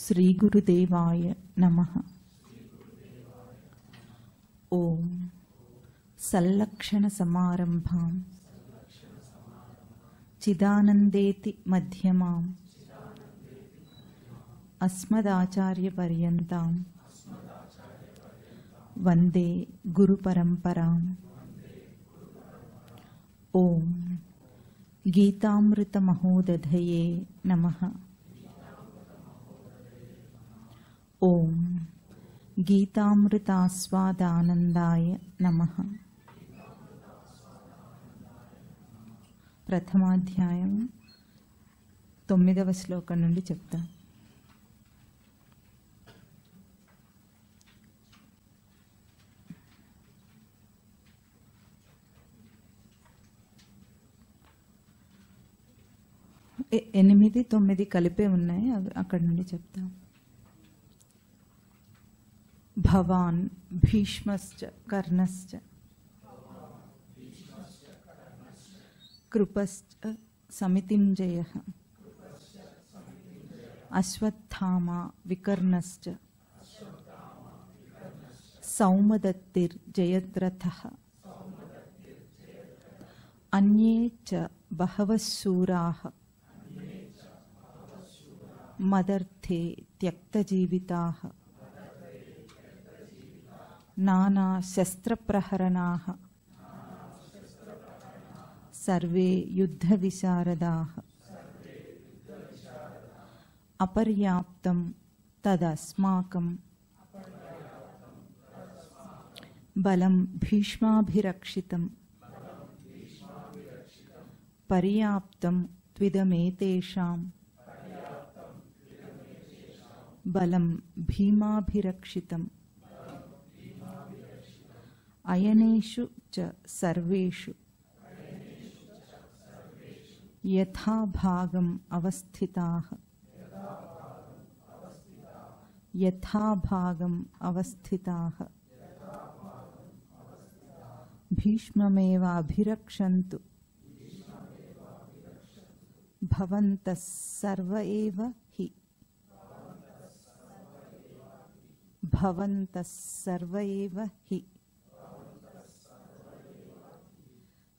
శ్రీ గురుదేవాయ నమః. ఓం సల్లక్షణ సమారంభాం చిదానందేతి మధ్యమాం అస్మదాచార్య పర్యంతాం వందే గురు పరంపరాం. ఓం గీతామృత మహోదధయే నమః. ఓం గీతామృతాస్వాదానందాయ నమః. ప్రథమాధ్యాయం 9వ శ్లోకం నుండి చెప్తా. ఎనిమిది 9 కలిపే ఉన్నాయి, అవి అక్కడి నుండి చెప్తాం. భవాన్ భీష్మశ్చ కర్ణశ్చ కృపశ్చ సమితింజయః అశ్వత్థామా వికర్ణశ్చ సౌమదత్తిర్జయద్రథః అన్యే చ బహవః శూరాః మదర్థే త్యక్తజీవితాః నానా శస్త్రప్రహరణాః సర్వే యుద్ధ విశారదాః అపర్యాప్తం తదస్మాకం బలం భీష్మాభిరక్షితం పర్యాప్తం త్విదమేతేషాం బలం భీమాభిరక్షితం అయనేషు చ సర్వేషు యథాభాగం అవస్థితాః యథాభాగం అవస్థితాః భీష్మమేవ అభిరక్షन्तు భవంతః సర్వ ఏవ హి భవంతః సర్వ ఏవ హి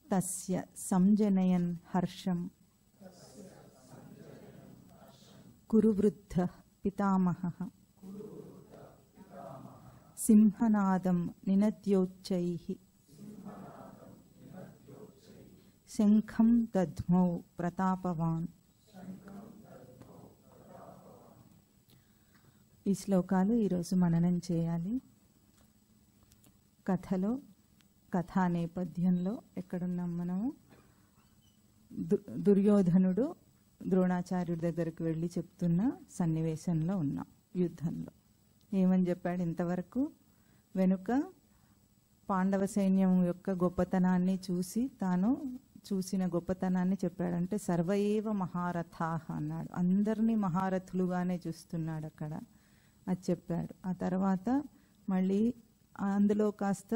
తస్య సంజనయన్ హర్షం కురు వృద్ధః పితామహః సింహనాదం నినద్యోచ్చైః శంఖం దద్మౌ ప్రతాపవాన్. ఈ శ్లోకాలు ఈరోజు మననం చేయాలి. కథా నేపథ్యంలో ఎక్కడున్నాం మనము? దుర్యోధనుడు ద్రోణాచార్యుడి దగ్గరకు వెళ్ళి చెప్తున్న సన్నివేశంలో ఉన్నాం. యుద్ధంలో ఏమని చెప్పాడు ఇంతవరకు? వెనుక పాండవ సైన్యం యొక్క గొప్పతనాన్ని చూసి తాను చూసిన గొప్పతనాన్ని చెప్పాడంటే సర్వయేవ మహారథాః అన్నాడు. అందరినీ మహారథులుగానే చూస్తున్నాడు అక్కడ, అది చెప్పాడు. ఆ తర్వాత మళ్ళీ అందులో కాస్త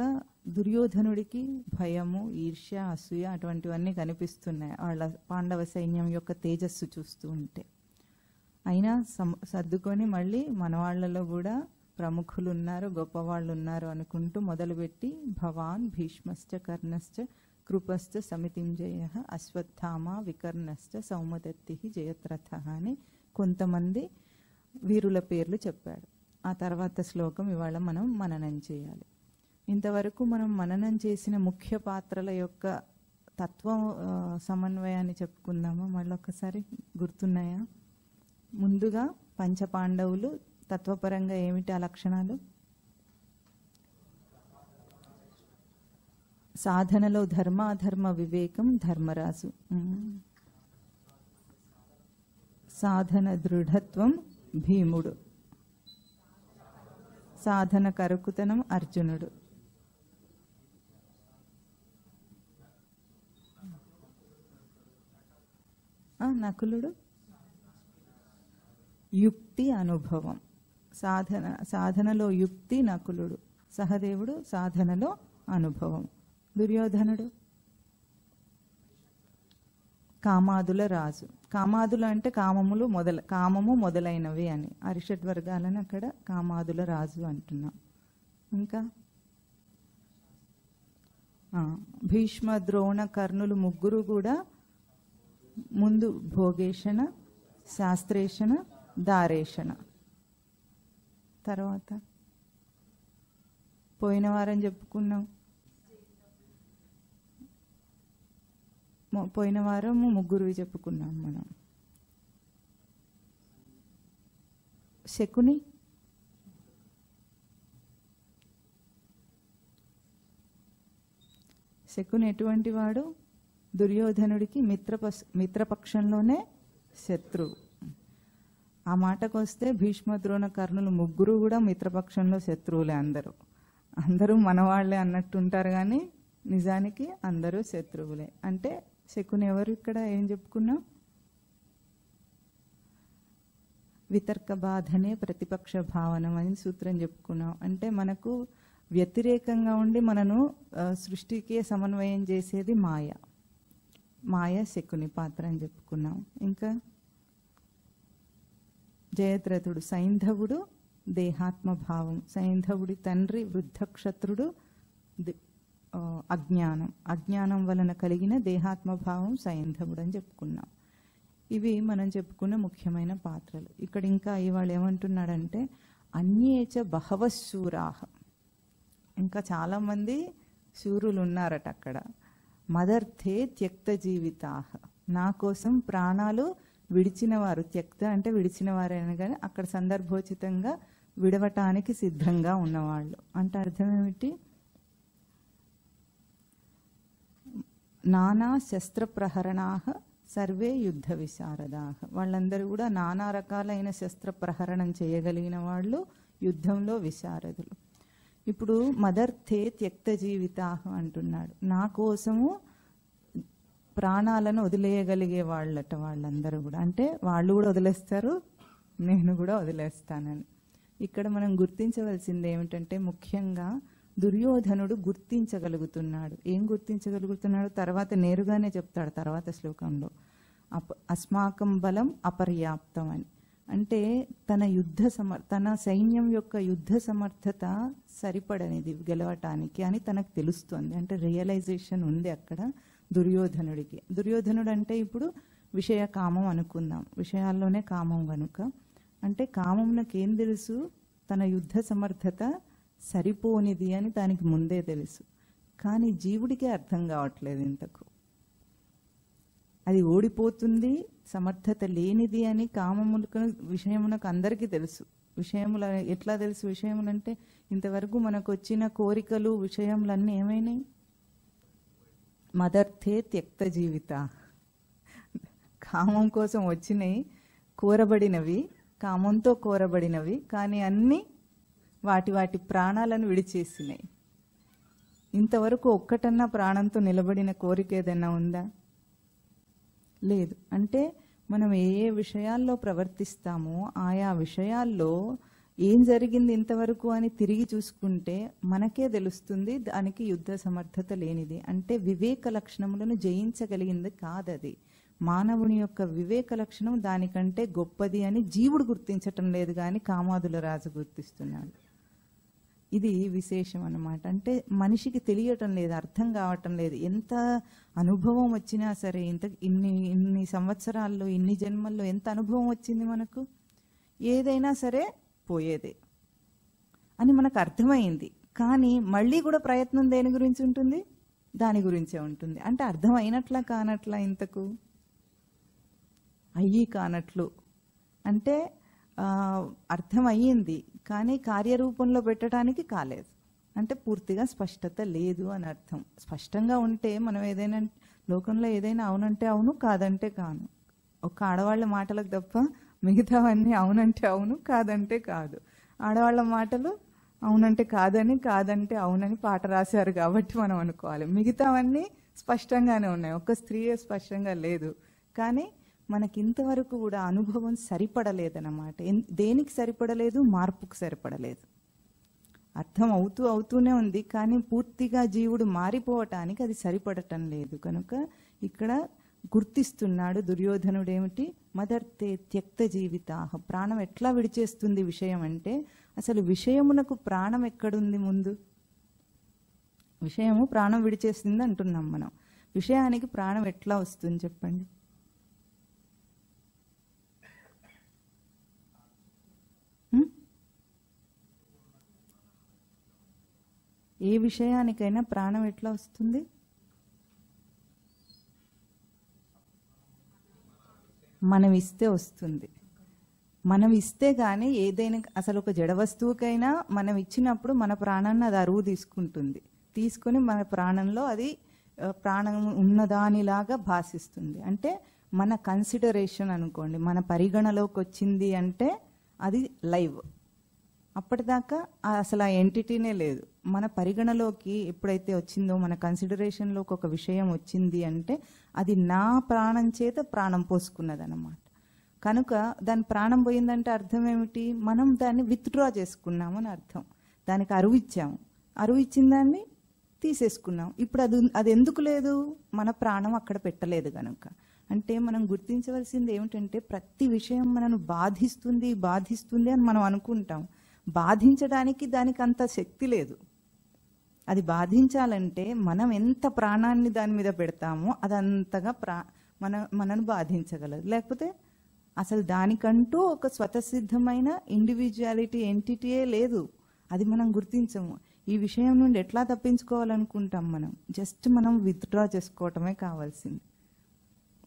దుర్యోధనుడికి భయము, ఈర్ష్య, అసూయ అటువంటివన్నీ కనిపిస్తున్నాయి వాళ్ళ పాండవ సైన్యం యొక్క తేజస్సు చూస్తూ ఉంటే. అయినా సర్దుకొని మళ్ళీ మన వాళ్ళలో కూడా ప్రముఖులు ఉన్నారు, గొప్పవాళ్ళు ఉన్నారు అనుకుంటూ మొదలుపెట్టి భవాన్ భీష్మశ్చ కర్ణశ్చ కృపశ్చ సమితింజయః అశ్వత్థామా వికర్ణశ్చ సౌమదత్తిః జయద్రథః అని కొంతమంది వీరుల పేర్లు చెప్పాడు. ఆ తర్వాత శ్లోకం ఇవాళ మనం మననం చేయాలి. ఇంతవరకు మనం మననం చేసిన ముఖ్య పాత్రల యొక్క తత్వ సమన్వయాన్ని చెప్పుకుందామా? మళ్ళొక్కసారి గుర్తున్నాయా? ముందుగా పంచపాండవులు తత్వపరంగా ఏమిటి ఆ లక్షణాలు? సాధనలో ధర్మాధర్మ వివేకం ధర్మరాజు, సాధన దృఢత్వం భీముడు, సాధన కరుకుతనం అర్జునుడు, నకులుడు యుక్తి అనుభవం. సాధనలో యుక్తి నకులుడు, సహదేవుడు సాధనలో అనుభవం. దుర్యోధనుడు కామాదుల రాజు. కామాదులు అంటే కామము మొదలైనవి అని. అరిషడ్ వర్గాలను అక్కడ కామాదుల రాజు అంటున్నాం. ఇంకా భీష్మ, ద్రోణ, కర్ణులు ముగ్గురు కూడా ముందు భోగేషణ, శాస్త్రేషణ, దారేషణ. తర్వాత పోయిన వారం చెప్పుకున్నాం. పోయిన వారం ముగ్గురు చెప్పుకున్నాం మనం. శకుని ఎటువంటి వాడు? దుర్యోధనుడికి మిత్రపక్షంలోనే శత్రువు. ఆ మాటకు వస్తే భీష్మ, ద్రోణ, కర్ణులు ముగ్గురు కూడా మిత్రపక్షంలో శత్రువులే. అందరూ మనవాళ్లే అన్నట్టుంటారు, కానీ నిజానికి అందరూ శత్రువులే. అంటే శకుని ఎవరు? ఇక్కడ ఏం చెప్పుకున్నాం? వితర్క బాధనే ప్రతిపక్ష భావనం అని సూత్రం చెప్పుకున్నాం. అంటే మనకు వ్యతిరేకంగా ఉండి మనను సృష్టికే సమన్వయం చేసేది మాయ శకుని పాత్ర అని చెప్పుకున్నాం. ఇంకా జయద్రథుడు సైంధవుడు దేహాత్మభావం. సైంధవుడి తండ్రి వృద్ధక్షత్రుడు అజ్ఞానం వలన కలిగిన దేహాత్మభావం సైంధవుడు అని చెప్పుకున్నాం. ఇవి మనం చెప్పుకున్న ముఖ్యమైన పాత్రలు. ఇక్కడ ఇంకా ఇవాళ ఏమంటున్నాడంటే అన్యేచ బహవశూరాహ, ఇంకా చాలా మంది శూరులు ఉన్నారట అక్కడ. మదర్థే త్యక్త జీవితాహ, నా కోసం ప్రాణాలు విడిచిన వారు. త్యక్త అంటే విడిచిన వారే అనగానే అక్కడ సందర్భోచితంగా విడవటానికి సిద్ధంగా ఉన్నవాళ్ళు. అంటే అర్థం ఏమిటి? నానా శస్త్ర ప్రహరణాహ సర్వే యుద్ధ విశారదాహ, వాళ్ళందరూ కూడా నానా రకాలైన శస్త్ర ప్రహరణం చేయగలిగిన వాళ్ళు, యుద్ధంలో విశారదులు. ఇప్పుడు మదర్థే త్యక్త జీవితాహ అంటున్నాడు. నా కోసము ప్రాణాలను వదిలేయగలిగే వాళ్ళట వాళ్ళందరూ కూడా. అంటే వాళ్ళు కూడా వదిలేస్తారు, నేను కూడా వదిలేస్తానని. ఇక్కడ మనం గుర్తించవలసింది ఏమిటంటే ముఖ్యంగా దుర్యోధనుడు గుర్తించగలుగుతున్నాడు. ఏం గుర్తించగలుగుతున్నాడు? తర్వాత నేరుగానే చెప్తాడు తర్వాత శ్లోకంలో, అస్మాకం బలం అపర్యాప్తం అని. అంటే తన సైన్యం యొక్క యుద్ధ సమర్థత సరిపడనిది గెలవటానికి అని తనకు తెలుస్తుంది. అంటే రియలైజేషన్ ఉంది అక్కడ దుర్యోధనుడికి. దుర్యోధనుడు అంటే ఇప్పుడు విషయ కామం అనుకుందాం, విషయాల్లోనే కామం కనుక. అంటే కామంకి ఏం తెలుసు? తన యుద్ధ సమర్థత సరిపోనిది అని దానికి ముందే తెలుసు. కానీ జీవుడికే అర్థం కావట్లేదు ఇంతకు. అది ఓడిపోతుంది, సమర్థత లేనిది అని కామములకు విషయమునకు అందరికీ తెలుసు. విషయముల ఎట్లా తెలుసు? విషయములంటే ఇంతవరకు మనకు వచ్చిన కోరికలు విషయములన్నీ ఏమైనాయి? మదర్థే త్యక్త జీవిత, కామం కోసం వచ్చినాయి, కోరబడినవి, కామంతో కోరబడినవి, కానీ అన్నీ వాటి ప్రాణాలను విడిచేసినాయి. ఇంతవరకు ఒక్కటన్నా ప్రాణంతో నిలబడిన కోరిక ఏదైనా ఉందా? లేదు. అంటే మనం ఏ ఏ విషయాల్లో ప్రవర్తిస్తామో ఆయా విషయాల్లో ఏం జరిగింది ఇంతవరకు అని తిరిగి చూసుకుంటే మనకే తెలుస్తుంది దానికి యుద్ధ సమర్థత లేనిది. అంటే వివేక లక్షణములను జయించగలిగింది కాదది. మానవుని యొక్క వివేక లక్షణం దానికంటే గొప్పది అని జీవుడు గుర్తించటం లేదు, కానీ కామాదుల రాజు గుర్తిస్తున్నాడు. ఇది విశేషం అన్నమాట. అంటే మనిషికి తెలియటం లేదు, అర్థం కావటం లేదు. ఎంత అనుభవం వచ్చినా సరే, ఇన్ని సంవత్సరాల్లో, ఇన్ని జన్మల్లో ఎంత అనుభవం వచ్చింది మనకు, ఏదైనా సరే పోయేదే అని మనకు అర్థమైంది. కానీ మళ్ళీ కూడా ప్రయత్నం దేని గురించి ఉంటుంది? దాని గురించే ఉంటుంది. అంటే అర్థమైనట్లా కానట్లా, ఇంతకు అయ్యి కానట్లు. అంటే అర్థమయ్యింది కానీ కార్యరూపంలో పెట్టడానికి కాలేదు. అంటే పూర్తిగా స్పష్టత లేదు అని అర్థం. స్పష్టంగా ఉంటే మనం ఏదైనా లోకంలో ఏదైనా అవునంటే అవును, కాదంటే కాను. ఒక ఆడవాళ్ళ మాటలకు తప్ప మిగతావన్నీ అవునంటే అవును, కాదంటే కాదు. ఆడవాళ్ళ మాటలు అవునంటే కాదని, కాదంటే అవునని పాట రాశారు కాబట్టి మనం అనుకోవాలి. మిగతావన్నీ స్పష్టంగానే ఉన్నాయి. ఒక్క స్త్రీయే స్పష్టంగా లేదు. కానీ మనకి ఇంతవరకు కూడా అనుభవం సరిపడలేదన్నమాట. దేనికి సరిపడలేదు? మార్పుకు సరిపడలేదు. అర్థం అవుతూనే ఉంది, కానీ పూర్తిగా జీవుడు మారిపోవటానికి అది సరిపడటం లేదు. కనుక ఇక్కడ గుర్తిస్తున్నాడు దుర్యోధనుడు. ఏమిటి? మదర్తే త్యక్త జీవితాహ. ప్రాణం ఎట్లా విడిచేస్తుంది విషయం అంటే, అసలు విషయమునకు ప్రాణం ఎక్కడుంది? ముందు విషయము ప్రాణం విడిచేస్తుంది అంటున్నాం మనం. విషయానికి ప్రాణం ఎట్లా వస్తుంది చెప్పండి? ఏ విషయానికైనా ప్రాణం ఎట్లా వస్తుంది? మనం ఇస్తే వస్తుంది. మనం ఇస్తే గానీ ఏదైనా, అసలు ఒక జడ వస్తువుకైనా మనం ఇచ్చినప్పుడు మన ప్రాణాన్ని అది అరువు తీసుకుంటుంది. తీసుకుని మన ప్రాణంలో అది ప్రాణం ఉన్నదానిలాగా భాషిస్తుంది. అంటే మన కన్సిడరేషన్ అనుకోండి, మన పరిగణలోకి వచ్చింది అంటే అది లైవ్. అప్పటిదాకా అసలు ఆ ఎంటిటీనే లేదు. మన పరిగణలోకి ఎప్పుడైతే వచ్చిందో, మన కన్సిడరేషన్లోకి ఒక విషయం వచ్చింది అంటే అది నా ప్రాణం చేత ప్రాణం పోసుకున్నదన్నమాట. కనుక దాని ప్రాణం పోయిందంటే అర్థం ఏమిటి? మనం దాన్ని విత్డ్రా చేసుకున్నాము అని అర్థం. దానికి అరువు ఇచ్చాము, అరువు ఇచ్చిన దాన్ని తీసేసుకున్నాం. ఇప్పుడు అది ఎందుకు లేదు? మన ప్రాణం అక్కడ పెట్టలేదు కనుక. అంటే మనం గుర్తించవలసింది ఏమిటంటే, ప్రతి విషయం మనను బాధిస్తుంది బాధిస్తుంది అని మనం అనుకుంటాం. బాధించడానికి దానికి అంత శక్తి లేదు. అది బాధించాలంటే మనం ఎంత ప్రాణాన్ని దాని మీద పెడతామో అదంతగా మనను బాధించగలదు. లేకపోతే అసలు దానికంటూ ఒక స్వతసిద్ధమైన ఇండివిజువాలిటీ ఎంటిటీయే లేదు. అది మనం గుర్తించము. ఈ విషయం నుండి ఎట్లా తప్పించుకోవాలనుకుంటాం మనం? జస్ట్ మనం విత్డ్రా చేసుకోవటమే కావాల్సింది.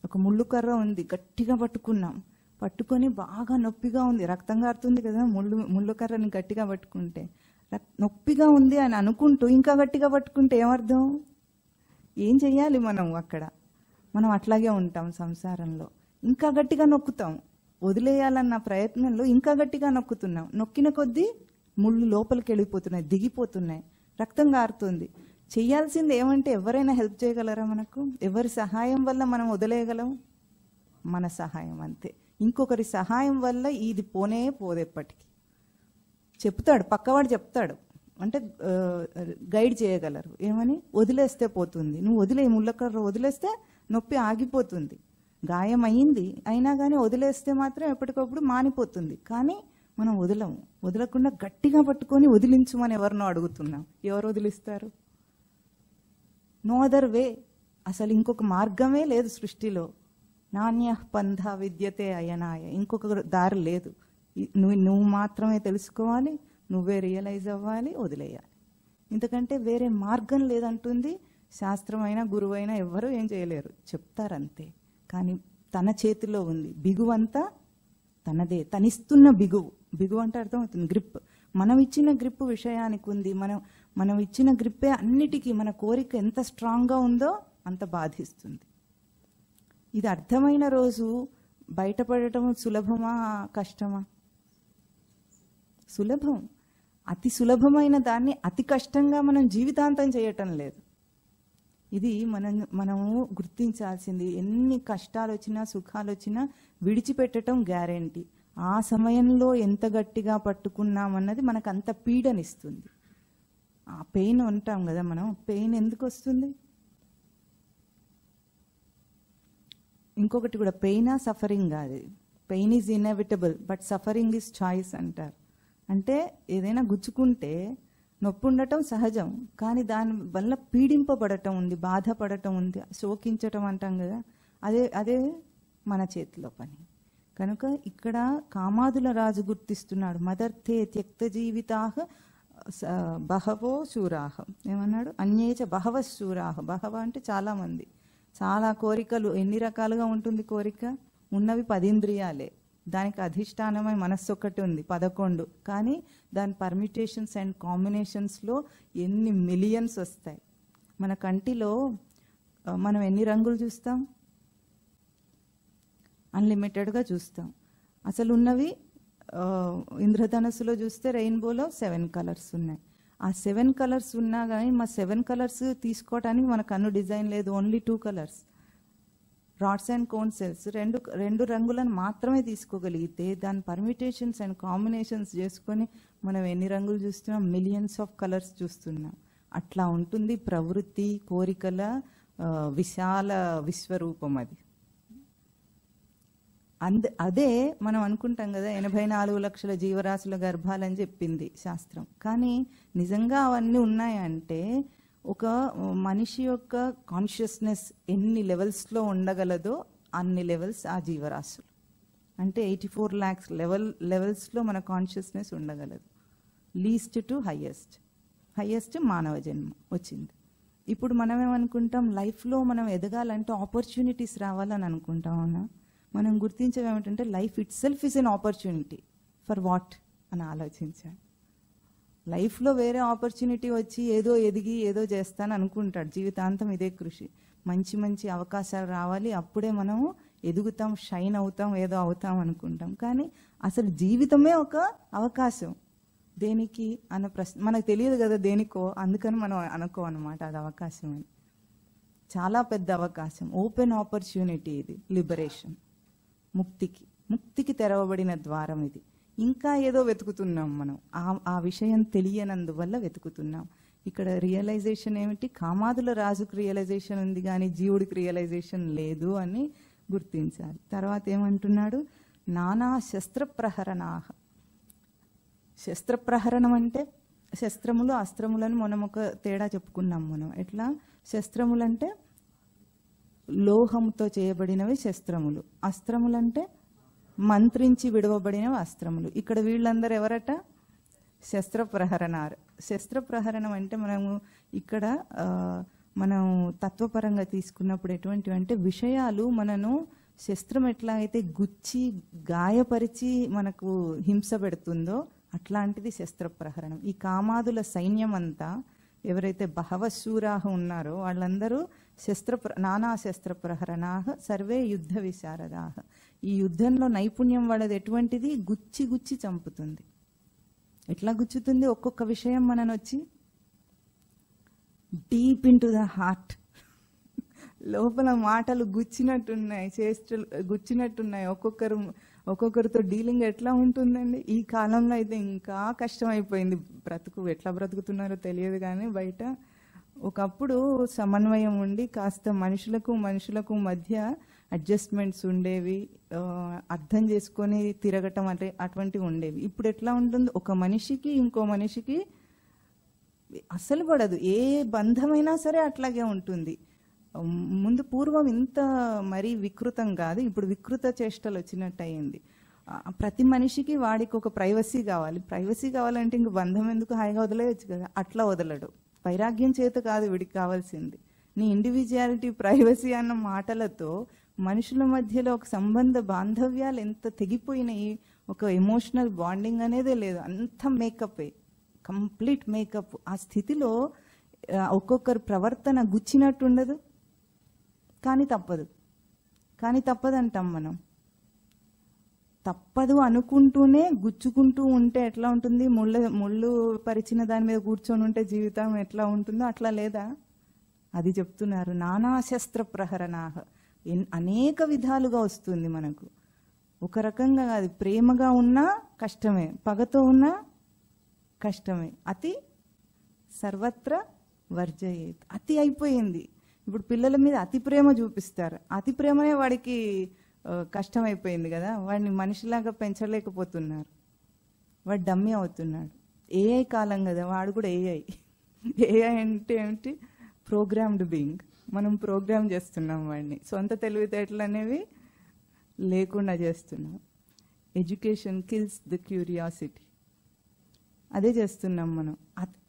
ఒక ముళ్ళు కర్ర ఉంది, గట్టిగా పట్టుకున్నాం, పట్టుకొని బాగా నొప్పిగా ఉంది, రక్తం కారుతుంది కదా ముళ్ళు కర్రని గట్టిగా పట్టుకుంటే. నొప్పిగా ఉంది అని అనుకుంటూ ఇంకా గట్టిగా పట్టుకుంటే ఏమర్థం? ఏం చెయ్యాలి మనం అక్కడ? మనం అట్లాగే ఉంటాం సంసారంలో. ఇంకా గట్టిగా నొక్కుతాం, వదిలేయాలన్న ప్రయత్నంలో ఇంకా గట్టిగా నొక్కుతున్నాం. నొక్కిన కొద్దీ ముళ్ళు లోపలికి వెళ్ళిపోతున్నాయి, దిగిపోతున్నాయి, రక్తం కారుతుంది. చెయ్యాల్సింది ఏమంటే, ఎవరైనా హెల్ప్ చేయగలరా మనకు? ఎవరి సహాయం వల్ల మనం వదిలేయగలం? మన సహాయం అంతే. ఇంకొకరి సహాయం వల్ల ఇది పోనే పోదు. ఎప్పటికీ చెప్తాడు, పక్కవాడు చెప్తాడు, అంటే గైడ్ చేయగలరు. ఏమని? వదిలేస్తే పోతుంది, నువ్వు వదిలే, ముళ్ళకర్ర వదిలేస్తే నొప్పి ఆగిపోతుంది. గాయం అయ్యింది అయినా కానీ వదిలేస్తే మాత్రం ఎప్పటికప్పుడు మానిపోతుంది. కానీ మనం వదలము. వదలకుండా గట్టిగా పట్టుకొని వదిలించమని ఎవరినో అడుగుతున్నాం. ఎవరు వదిలిస్తారు? No other way. అసలు ఇంకొక మార్గమే లేదు సృష్టిలో. నాణ్య పంథ విద్యతే అయనాయ. ఇంకొక దారి లేదు. నువ్వు మాత్రమే తెలుసుకోవాలి, నువ్వే రియలైజ్ అవ్వాలి, వదిలేయాలి. ఇంతకంటే వేరే మార్గం లేదంటుంది శాస్త్రమైనా గురువైనా. ఎవ్వరూ ఏం చేయలేరు, చెప్తారంతే. కానీ తన చేతిలో ఉంది. బిగువంతా తనదే. తనిస్తున్న బిగువు. బిగువు అంటే అర్థమవుతుంది, గ్రిప్. మనం ఇచ్చిన గ్రిప్ విషయానికి ఉంది. మనం ఇచ్చిన గ్రిప్పే అన్నిటికీ. మన కోరిక ఎంత స్ట్రాంగ్గా ఉందో అంత బాధిస్తుంది. ఇది అర్థమైన రోజు బయటపడటం సులభమా కష్టమా? సులభం. అతి సులభమైన దాన్ని అతి కష్టంగా మనం జీవితాంతం చేయటం లేదు. ఇది మనము గుర్తించాల్సింది. ఎన్ని కష్టాలు వచ్చినా సుఖాలు వచ్చినా విడిచిపెట్టడం గ్యారెంటీ. ఆ సమయంలో ఎంత గట్టిగా పట్టుకున్నామన్నది మనకు అంత పీడనిస్తుంది. ఆ పెయిన్ అంటాం కదా మనం. పెయిన్ ఎందుకు వస్తుంది? ఇంకొకటి కూడా, పెయినా సఫరింగ్ కాదు. Pain is inevitable but suffering is choice అంటారు. అంటే ఏదైనా గుచ్చుకుంటే నొప్పి ఉండటం సహజం, కానీ దాని వల్ల పీడింపబడటం ఉంది, బాధపడటం ఉంది, శోకించటం అంటాం కదా. అదే మన చేతిలో పని. కనుక ఇక్కడ కామాదుల రాజు గుర్తిస్తున్నాడు. మదర్థే త్యక్త జీవితాహ బహవో శూరాహ. ఏమన్నాడు? అన్యేచ బహవ శూరాహ. బహవ అంటే చాలా మంది, చాలా కోరికలు. ఎన్ని రకాలుగా ఉంటుంది కోరిక? ఉన్నవి 10 ఇంద్రియాలే. దానికి అధిష్టానమై మనస్సు ఒకటి ఉంది, 11. కానీ దాని పర్మిటేషన్స్ అండ్ కాంబినేషన్స్లో ఎన్ని మిలియన్స్ వస్తాయి. మన కంటిలో మనం ఎన్ని రంగులు చూస్తాం? అన్లిమిటెడ్గా చూస్తాం. అసలు ఉన్నవి ఇంద్రధనస్సులో చూస్తే రెయిన్బోలో 7 కలర్స్ ఉన్నాయి. ఆ 7 కలర్స్ ఉన్నా కానీ మా 7 కలర్స్ తీసుకోవడానికి మన కన్ను డిజైన్ లేదు. Only 2 colours. Rods and cone cells రెండు రంగులను మాత్రమే తీసుకోగలిగితే దాని పర్మిటేషన్స్ అండ్ కాంబినేషన్స్ చేసుకొని మనం ఎన్ని రంగులు చూస్తున్నాం? మిలియన్స్ ఆఫ్ కలర్స్ చూస్తున్నాం. అట్లా ఉంటుంది ప్రవృత్తి, కోరికల విశాల విశ్వరూపం అది. అదే మనం అనుకుంటాం కదా 84 లక్షల జీవరాశుల గర్భాలని చెప్పింది శాస్త్రం. కానీ నిజంగా అవన్నీ ఉన్నాయంటే ఒక మనిషి యొక్క కాన్షియస్నెస్ ఎన్ని లెవెల్స్లో ఉండగలదో అన్ని లెవెల్స్ ఆ జీవరాశులు. అంటే 84 lakhs లెవెల్స్లో మన కాన్షియస్నెస్ ఉండగలదు. లీస్ట్ టు హయ్యెస్ట్ మానవ జన్మ వచ్చింది. ఇప్పుడు మనం ఏమనుకుంటాం, లైఫ్లో మనం ఎదగాలంటే ఆపర్చునిటీస్ రావాలని అనుకుంటాం. అవునా? మనం గుర్తించేది ఏమిటంటే life it self is an opportunity. For what అని ఆలోచించాలి. లైఫ్లో వేరే ఆపర్చునిటీ వచ్చి ఏదో ఎదిగి ఏదో చేస్తాను అనుకుంటాడు. జీవితాంతం ఇదే కృషి. మంచి మంచి అవకాశాలు రావాలి, అప్పుడే మనం ఎదుగుతాం, షైన్ అవుతాం, ఏదో అవుతాం అనుకుంటాం. కానీ అసలు జీవితమే ఒక అవకాశం. దేనికి అన్న ప్రశ్న మనకు తెలియదు కదా దేనికో, అందుకని మనం అనుకో అనమాట అది అవకాశం అని. చాలా పెద్ద అవకాశం, ఓపెన్ ఆపర్చునిటీ ఇది. లిబరేషన్, ముక్తికి తెరవబడిన ద్వారం ఇది. ఇంకా ఏదో వెతుకుతున్నాం మనం, ఆ విషయం తెలియనందువల్ల వెతుకుతున్నాం. ఇక్కడ రియలైజేషన్ ఏమిటి? కామాదుల రాజుకు రియలైజేషన్ ఉంది కానీ జీవుడికి రియలైజేషన్ లేదు అని గుర్తించాలి. తర్వాత ఏమంటున్నాడు? నానా శస్త్రప్రహరణాహ. శస్త్రప్రహరణం అంటే శస్త్రములు అస్త్రములని మనం ఒక తేడా చెప్పుకున్నాం మనం. ఎట్లా? శస్త్రములంటే లోహంతో చేయబడినవి శస్త్రములు, అస్త్రములంటే మంత్రించి విడవబడినవి అస్త్రములు. ఇక్కడ వీళ్ళందరూ ఎవరట? శస్త్రప్రహరణారు. శస్త్రప్రహరణం అంటే మనము ఇక్కడ మనం తత్వపరంగా తీసుకున్నప్పుడు ఎటువంటివి అంటే విషయాలు మనను శస్త్రం ఎట్లా అయితే గుచ్చి గాయపరిచి మనకు హింస పెడుతుందో అట్లాంటిది శస్త్రప్రహరణం. ఈ కామాదుల సైన్యం అంతా ఎవరైతే బహవశూరాహ ఉన్నారో వాళ్ళందరూ నానా శస్త్రప్రహరణాహ సర్వే యుద్ధ విశారదాహ. ఈ యుద్ధంలో నైపుణ్యం వాళ్ళది ఎటువంటిది? గుచ్చి గుచ్చి చంపుతుంది. ఎట్లా గుచ్చుతుంది? ఒక్కొక్క విషయం మనను వచ్చి deep in to the heart, లోపల మాటలు గుచ్చినట్టున్నాయి, చేష్టలు గుచ్చినట్టున్నాయి. ఒక్కొక్కరితో డీలింగ్ ఎట్లా ఉంటుందండి? ఈ కాలంలో అయితే ఇంకా కష్టమైపోయింది బ్రతుకు. ఎట్లా బ్రతుకుతున్నారో తెలియదు కానీ బయట ఒకప్పుడు సమన్వయం ఉండి కాస్త మనుషులకు మధ్య అడ్జస్ట్మెంట్స్ ఉండేవి, అర్థం చేసుకొని తిరగటం అంటే అటువంటివి ఉండేవి. ఇప్పుడు ఎట్లా ఉంటుంది? ఒక మనిషికి ఇంకో మనిషికి అస్సలు పడదు. ఏ బంధమైనా సరే అట్లాగే ఉంటుంది. ముందు పూర్వం ఇంత మరీ వికృతం కాదు, ఇప్పుడు వికృత చేష్టలు వచ్చినట్టు అయింది. ప్రతి మనిషికి వాడికి ఒక ప్రైవసీ కావాలి. ప్రైవసీ కావాలంటే ఇంక బంధం ఎందుకు, హాయిగా వదిలేయచ్చు కదా. అట్లా వదలడు. వైరాగ్యం చేత కాదు వీడికి కావాల్సింది. నీ ఇండివిజువాలిటీ, ప్రైవసీ అన్న మాటలతో మనుషుల మధ్యలో ఒక సంబంధ బాంధవ్యాలు ఎంత తెగిపోయినాయి. ఒక ఎమోషనల్ బాండింగ్ అనేదే లేదు. అంత మేకప్, కంప్లీట్ మేకప్. ఆ స్థితిలో ఒక్కొక్కరు ప్రవర్తన గుచ్చినట్టు ఉండదు. కానీ తప్పదు అంటాం మనం. తప్పదు అనుకుంటూనే గుచ్చుకుంటూ ఉంటే ఎట్లా ఉంటుంది? ముళ్ళు పరిచిన దాని మీద కూర్చొని ఉంటే జీవితం ఎట్లా ఉంటుందో అట్లా లేదా? అది చెప్తున్నారు. నానా శస్త్ర ప్రహరణాహ. అనేక విధాలుగా వస్తుంది మనకు. ఒక రకంగా అది ప్రేమగా ఉన్నా కష్టమే, పగతో ఉన్నా కష్టమే. అతి సర్వత్ర వర్జయేత్. అతి అయిపోయింది. ఇప్పుడు పిల్లల మీద అతి ప్రేమ చూపిస్తారు. అతి ప్రేమనే వాడికి కష్టమైపోయింది కదా. వాడిని మనిషిలాగా పెంచలేకపోతున్నారు. వాడు డమ్మీ అవుతున్నాడు. ఏఐ కాలం కదా, వాడు కూడా ఏఐ. ఏఐ అంటే ఏమిటి? Programmed being. మనం ప్రోగ్రామ్ చేస్తున్నాం వాడిని. సొంత తెలివితేటలు అనేవి లేకుండా చేస్తున్నాం. Education kills the curiosity. అదే చేస్తున్నాం మనం.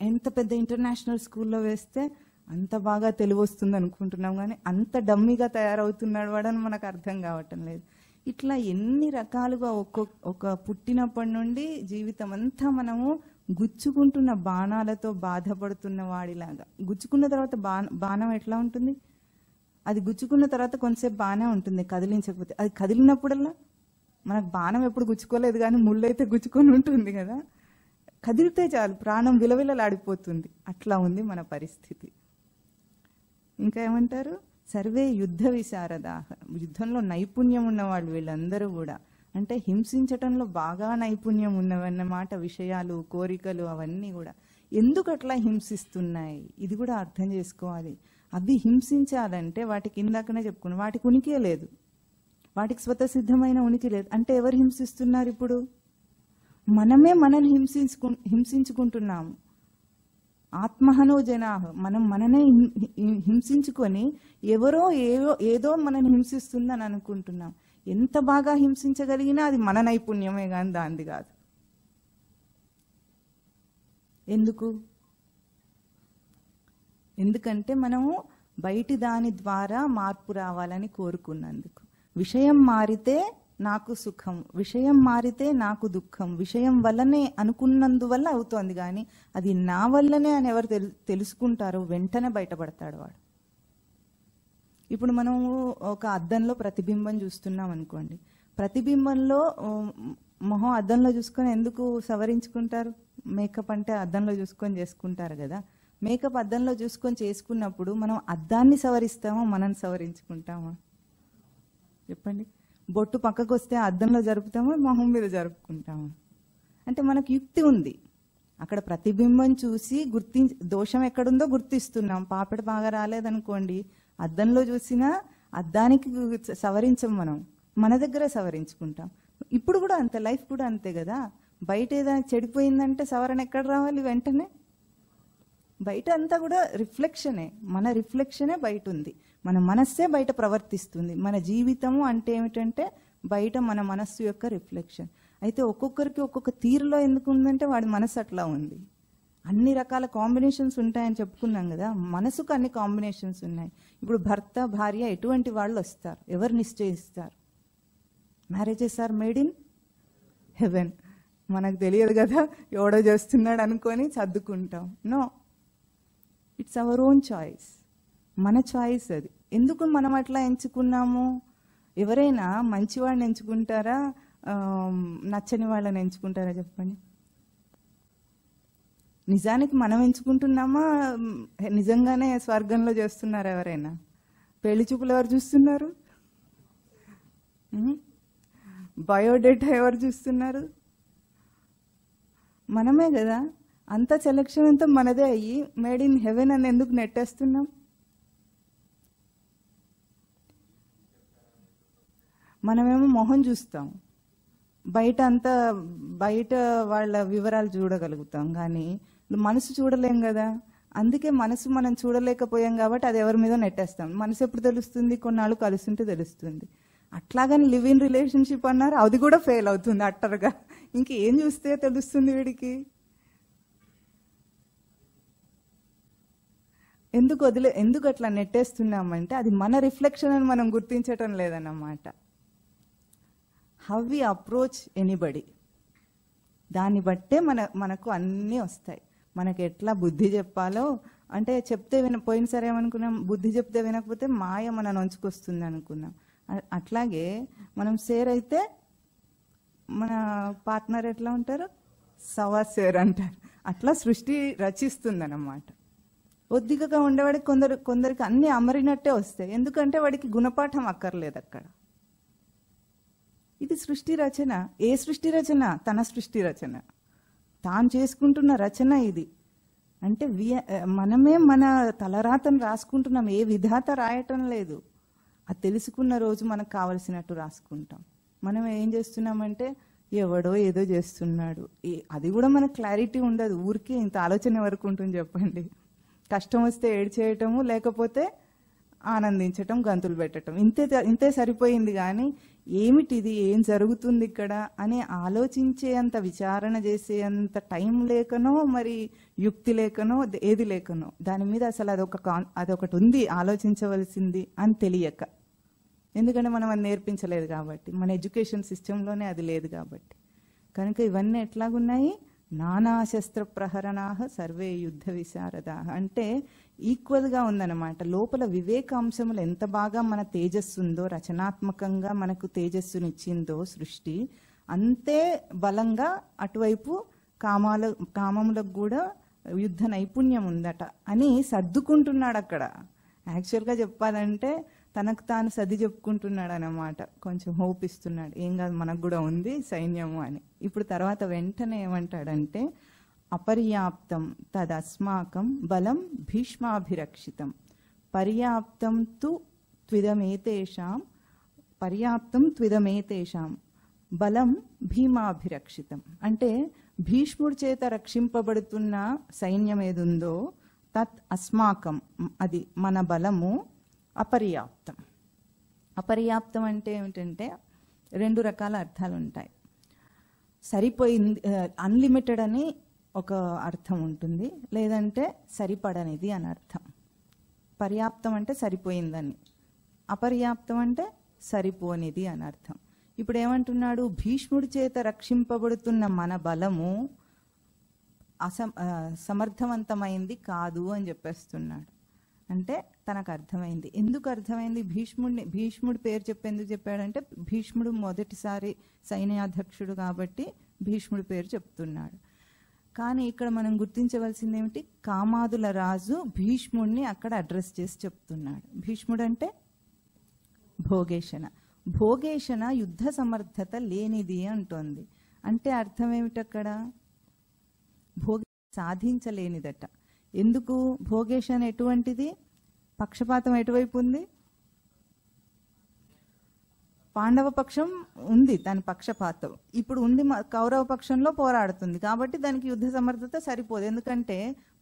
ఎంత పెద్ద ఇంటర్నేషనల్ స్కూల్లో వేస్తే అంత బాగా తెలివి వస్తుంది అనుకుంటున్నాం, కానీ అంత డమ్మీగా తయారవుతున్నాడు వాడని మనకు అర్థం కావటం లేదు. ఇట్లా ఎన్ని రకాలుగా ఒక పుట్టినప్పటి నుండి జీవితం అంతా మనము గుచ్చుకుంటున్న బాణాలతో బాధపడుతున్న వాడిలాగా. గుచ్చుకున్న తర్వాత బాణం ఎట్లా ఉంటుంది? అది గుచ్చుకున్న తర్వాత కొంతసేపు బాగానే ఉంటుంది, కదిలించకపోతే. అది కదిలినప్పుడల్లా మనకు బాణం ఎప్పుడు గుచ్చుకోలేదు కానీ ముళ్ళైతే గుచ్చుకొని ఉంటుంది కదా. కదిలితే చాలు ప్రాణం విలవిలలాడిపోతుంది. అట్లా ఉంది మన పరిస్థితి. ఇంకా ఏమంటారు? సర్వే యుద్ధ విశారదాహ. యుద్ధంలో నైపుణ్యం ఉన్నవాళ్ళు వీళ్ళందరూ కూడా. అంటే హింసించటంలో బాగా నైపుణ్యం ఉన్నవన్నమాట. విషయాలు, కోరికలు అవన్నీ కూడా ఎందుకు అట్లా హింసిస్తున్నాయి ఇది కూడా అర్థం చేసుకోవాలి. అవి హింసించాలంటే వాటికి ఇందాకనే చెప్పుకున్నాం, వాటికి ఉనికే లేదు. వాటికి స్వతసిద్ధమైన ఉనికి లేదు. అంటే ఎవరు హింసిస్తున్నారు ఇప్పుడు? మనమే మనల్ని హింసించుకుంటున్నాము. ఆత్మహనో జనాహ, మనం మననే హింసించుకొని ఎవరో ఏదో మనల్ని హింసిస్తుందని అనుకుంటున్నాం. ఎంత బాగా హింసించగలిగినా అది మన నైపుణ్యమే కానీ దాంది కాదు. ఎందుకంటే మనము బయటి దాని ద్వారా మార్పు రావాలని కోరుకున్నందుకు. విషయం మారితే నాకు సుఖం, విషయం మారితే నాకు దుఃఖం, విషయం వల్లనే అనుకున్నందువల్ల అవుతోంది. కానీ అది నా వల్లనే అని ఎవరు తెలుసుకుంటారో వెంటనే బయటపడతాడు వాడు. ఇప్పుడు మనం ఒక అద్దంలో ప్రతిబింబం చూస్తున్నాం అనుకోండి. ప్రతిబింబంలో మొహం అద్దంలో చూసుకొని ఎందుకు సవరించుకుంటారు? మేకప్ అంటే అద్దంలో చూసుకొని చేసుకుంటారు కదా. మేకప్ అద్దంలో చూసుకొని చేసుకున్నప్పుడు మనం అద్దాన్ని సవరిస్తామో మనం సవరించుకుంటామా? చెప్పండి. బొట్టు పక్కకు వస్తే అద్దంలో జరుపుతామో మొహం మీద జరుపుకుంటామా? అంటే మనకు యుక్తి ఉంది. అక్కడ ప్రతిబింబం చూసి దోషం ఎక్కడుందో గుర్తిస్తున్నాం. పాపిడి బాగా రాలేదనుకోండి, అద్దంలో చూసినా అద్దానికి సవరించం, మనం మన దగ్గరే సవరించుకుంటాం. ఇప్పుడు కూడా అంతే, లైఫ్ కూడా అంతే కదా. బయట ఏదైనా చెడిపోయిందంటే సవరణ ఎక్కడ రావాలి? వెంటనే బయట అంతా కూడా రిఫ్లెక్షనే, మన రిఫ్లెక్షనే బయట ఉంది. మన మనస్సే బయట ప్రవర్తిస్తుంది. మన జీవితము అంటే ఏమిటంటే బయట మన మనస్సు యొక్క రిఫ్లెక్షన్. అయితే ఒక్కొక్కరికి ఒక్కొక్క తీరులో ఎందుకు ఉందంటే వాడి మనసు అట్లా ఉంది. అన్ని రకాల కాంబినేషన్స్ ఉంటాయని చెప్పుకున్నాం కదా. మనసుకు అన్ని కాంబినేషన్స్ ఉన్నాయి. ఇప్పుడు భర్త భార్య ఎటువంటి వాళ్ళు వస్తారు? ఎవరు నిశ్చయిస్తారు? Marriages are made in heaven. మనకు తెలియదు కదా, ఎవడో చేస్తున్నాడు అనుకొని సర్దుకుంటాం. No, it's our own choice. మన చాయిస్ అది. ఎందుకు మనం అట్లా ఎంచుకున్నాము? ఎవరైనా మంచివాడిని ఎంచుకుంటారా, నచ్చని వాళ్ళని ఎంచుకుంటారా? చెప్పండి. నిజానికి మనం ఎంచుకుంటున్నామా? నిజంగానే స్వర్గంలో చేస్తున్నారా ఎవరైనా? పెళ్లి చూపులు ఎవరు చూస్తున్నారు? బయోడేటా ఎవరు చూస్తున్నారు? మనమే కదా. అంత సెలక్షన్ అంతా మనదే అయ్యి మేడ్ ఇన్ హెవెన్ అని ఎందుకు నెట్టేస్తున్నాం? మనమేమో మొహం చూస్తాం, బయట వాళ్ళ వివరాలు చూడగలుగుతాం, కానీ మనసు చూడలేం కదా. అందుకే మనసు మనం చూడలేకపోయాం కాబట్టి అది ఎవరి మీద నెట్టేస్తాం. మనసు ఎప్పుడు తెలుస్తుంది? కొన్నాళ్ళు కలుస్తుంటే తెలుస్తుంది. అట్లాగని లివ్ ఇన్ రిలేషన్షిప్ అన్నారు, అది కూడా ఫెయిల్ అవుతుంది అట్టరుగా. ఇంకేం చూస్తే తెలుస్తుంది వీడికి? ఎందుకు అట్లా నెట్టేస్తున్నామంటే అది మన రిఫ్లెక్షన్ అని మనం గుర్తించటం లేదన్నమాట. హౌ వి అప్రోచ్ ఎనీబడి, దాన్ని బట్టే మనకు అన్నీ వస్తాయి. మనకి ఎట్లా బుద్ధి చెప్పాలో అంటే చెప్తే పోయినసారి ఏమనుకున్నాం? బుద్ధి చెప్తే వినకపోతే మాయ మన నొంచుకొస్తుంది అనుకున్నాం. అట్లాగే మనం షేర్ అయితే మన పార్ట్నర్ ఎట్లా ఉంటారు? సవా షేర్ అంటారు. అట్లా సృష్టి రచిస్తుంది అన్నమాట. ఒద్దికగా ఉండేవాడికి కొందరికి అన్ని అమరినట్టే వస్తాయి. ఎందుకంటే వాడికి గుణపాఠం అక్కర్లేదు అక్కడ. ఇది సృష్టి రచన. ఏ సృష్టి రచన? తన సృష్టి రచన, తాను చేసుకుంటున్న రచన ఇది. అంటే మనమే మన తలరాతను రాసుకుంటున్నాం, ఏ విధాత రాయటం లేదు. అది తెలుసుకున్న రోజు మనకు కావలసినట్టు రాసుకుంటాం. మనం ఏం చేస్తున్నామంటే ఎవడో ఏదో చేస్తున్నాడు, అది కూడా మనకు క్లారిటీ ఉండదు. ఊరికే ఇంత ఆలోచన వరకు ఉంటుంది చెప్పండి. కష్టం వస్తే ఏడ్చేయటము, లేకపోతే ఆనందించటం, గంతులు పెట్టడం, ఇంతే సరిపోయింది. కానీ ఏమిటిది, ఏం జరుగుతుంది ఇక్కడ అని ఆలోచించేంత, విచారణ చేసేంత టైం లేకనో, మరి యుక్తి లేకనో, ఏది లేకనో దాని మీద అసలు అదొకటి ఉంది ఆలోచించవలసింది అని తెలియక. ఎందుకంటే మనం అది నేర్పించలేదు కాబట్టి, మన ఎడ్యుకేషన్ సిస్టంలోనే అది లేదు కాబట్టి. కనుక ఇవన్నీ ఎట్లాగున్నాయి? నానా శస్త్ర ప్రహరణాహ సర్వే యుద్ధ విశారద. అంటే ఈక్వల్గా ఉందన్నమాట. లోపల వివేకాంశములు ఎంత బాగా మన తేజస్సు ఉందో, రచనాత్మకంగా మనకు తేజస్సునిచ్చిందో సృష్టి, అంతే బలంగా అటువైపు కామములకు కూడా యుద్ధ నైపుణ్యం ఉందట అని సర్దుకుంటున్నాడు అక్కడ. యాక్చువల్గా చెప్పాలంటే తనకు తాను సర్ది చెప్పుకుంటున్నాడు అన్నమాట. కొంచెం హోప్ ఇస్తున్నాడు, ఏం కాదు మనకు కూడా ఉంది సైన్యము అని. ఇప్పుడు తర్వాత వెంటనే ఏమంటాడంటే అపర్యాప్తం తదస్మాకం బలం భీష్మాభిరక్షితం పర్యాప్తం తు త్విదమేతేషాం పర్యాప్తం త్విదమేతేషాం బలం భీమాభిరక్షితం. అంటే భీష్ముడి చేత రక్షింపబడుతున్న సైన్యం ఏదుందో తత్ అస్మాకం, అది మన బలము అపర్యాప్తం. అపర్యాప్తం అంటే ఏమిటంటే రెండు రకాల అర్థాలు ఉంటాయి. సరిపోయింది, అన్లిమిటెడ్ అని ఒక అర్థం ఉంటుంది, లేదంటే సరిపడనిది అని అర్థం. పర్యాప్తం అంటే సరిపోయిందని, అపర్యాప్తం అంటే సరిపోనిది అని అర్థం. ఇప్పుడు ఏమంటున్నాడు, భీష్ముడి చేత రక్షింపబడుతున్న మన బలము సమర్థవంతమైంది కాదు అని చెప్పేస్తున్నాడు. అంటే తనకు అర్థమైంది. ఎందుకు అర్థమైంది? భీష్ముడి పేరు చెప్పేందుకు చెప్పాడంటే భీష్ముడు మొదటిసారి సైన్యాధ్యక్షుడు కాబట్టి భీష్ముడి పేరు చెప్తున్నాడు. కానీ ఇక్కడ మనం గుర్తించవలసింది ఏమిటి, కామాదుల రాజు భీష్ముడిని అక్కడ అడ్రస్ చేసి చెప్తున్నాడు. భీష్ముడు అంటే భోగేశన. భోగేశన యుద్ధ సమర్థత లేనిది అంటోంది. అంటే అర్థం ఏమిటి, అక్కడ భోగ సాధించలేనిదట. ఎందుకు? భోగేశన ఎటువంటిది? పక్షపాతం ఎటువైపు ఉంది? పాండవ పక్షం ఉంది, దాని పక్షపాతం ఇప్పుడు ఉంది, కౌరవ పక్షంలో పోరాడుతుంది. కాబట్టి దానికి యుద్ధ సమర్థత సరిపోదు. ఎందుకంటే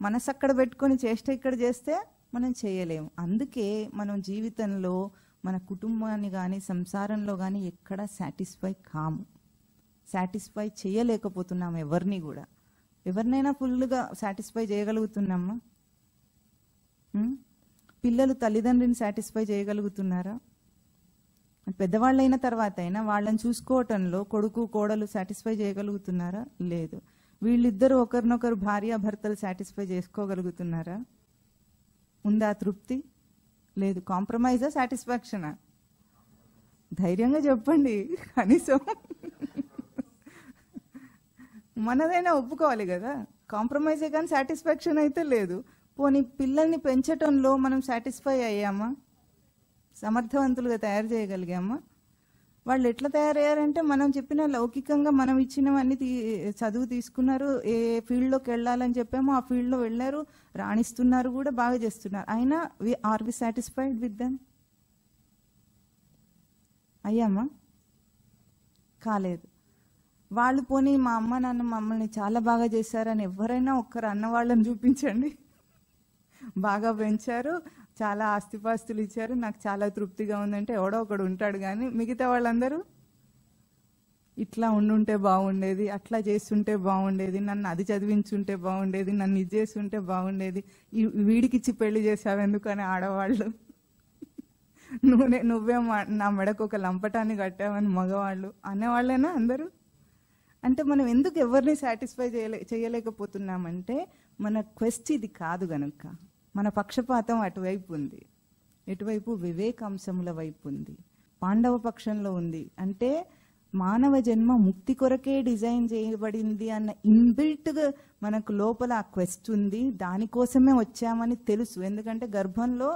మనసు అక్కడ పెట్టుకొని చేష్ట ఇక్కడ చేస్తే మనం చేయలేము. అందుకే మనం జీవితంలో మన కుటుంబాన్ని కానీ సంసారంలో కానీ ఎక్కడ సాటిస్ఫై కాము, సాటిస్ఫై చేయలేకపోతున్నాం ఎవరిని కూడా. ఎవరినైనా ఫుల్గా సాటిస్ఫై చేయగలుగుతున్నామా? పిల్లలు తల్లిదండ్రిని సాటిస్ఫై చేయగలుగుతున్నారా? పెద్దవాళ్ళైన తర్వాత అయినా వాళ్ళని చూసుకోవటంలో కొడుకు కోడలు సాటిస్ఫై చేయగలుగుతున్నారా? లేదు. వీళ్ళిద్దరూ ఒకరినొకరు భార్యాభర్తలు సాటిస్ఫై చేసుకోగలుగుతున్నారా? ఉందా తృప్తి? లేదు. కాంప్రమైజా సాటిస్ఫాక్షనా? ధైర్యంగా చెప్పండి. కనీసం మనదైనా ఒప్పుకోవాలి కదా. కాంప్రమైజే కానీ సాటిస్ఫాక్షన్ అయితే లేదు. పోనీ పిల్లల్ని పెంచటంలో మనం సాటిస్ఫై అయ్యామా? సమర్థవంతులుగా తయారు చేయగలిగామా? వాళ్ళు ఎట్లా తయారయ్యారంటే మనం చెప్పిన లౌకికంగా మనం ఇచ్చినవన్నీ చదువు తీసుకున్నారు, ఏ ఫీల్డ్లోకి వెళ్ళాలని చెప్పామో ఆ ఫీల్డ్లో వెళ్ళారు, రాణిస్తున్నారు కూడా, బాగా చేస్తున్నారు. అయినా are we satisfied with them? అయ్యామా? కాలేదు. వాళ్ళు పోనీ మా అమ్మ నాన్న మమ్మల్ని చాలా బాగా చేశారని ఎవరైనా ఒక్కరు అన్నవాళ్ళని చూపించండి. బాగా పెంచారు, చాలా ఆస్తిపాస్తులు ఇచ్చారు, నాకు చాలా తృప్తిగా ఉందంటే ఎవడో ఒకడు ఉంటాడు. కానీ మిగతా వాళ్ళందరూ ఇట్లా ఉండుంటే బాగుండేది, అట్లా చేస్తుంటే బాగుండేది, నన్ను అది చదివించుంటే బాగుండేది, నన్ను ఇది చేస్తుంటే బాగుండేది, వీడికిచ్చి పెళ్లి చేసావు ఎందుకని ఆడవాళ్ళు, నువ్వే నా మెడకు ఒక లంపటాన్ని కట్టావని మగవాళ్ళు అనేవాళ్ళేనా అందరూ? అంటే మనం ఎందుకు ఎవరిని సాటిస్ఫై చేయలేకపోతున్నామంటే మన క్వెస్ట్ ఇది కాదు గనుక. మన పక్షపాతం అటువైపు ఉంది. ఎటువైపు? వివేకాంశముల వైపు ఉంది, పాండవ పక్షంలో ఉంది. అంటే మానవ జన్మ ముక్తి కొరకే డిజైన్ చేయబడింది అన్న ఇన్బిల్ట్గా మనకు లోపల ఆ క్వెస్ట్ ఉంది. దానికోసమే వచ్చామని తెలుసు. ఎందుకంటే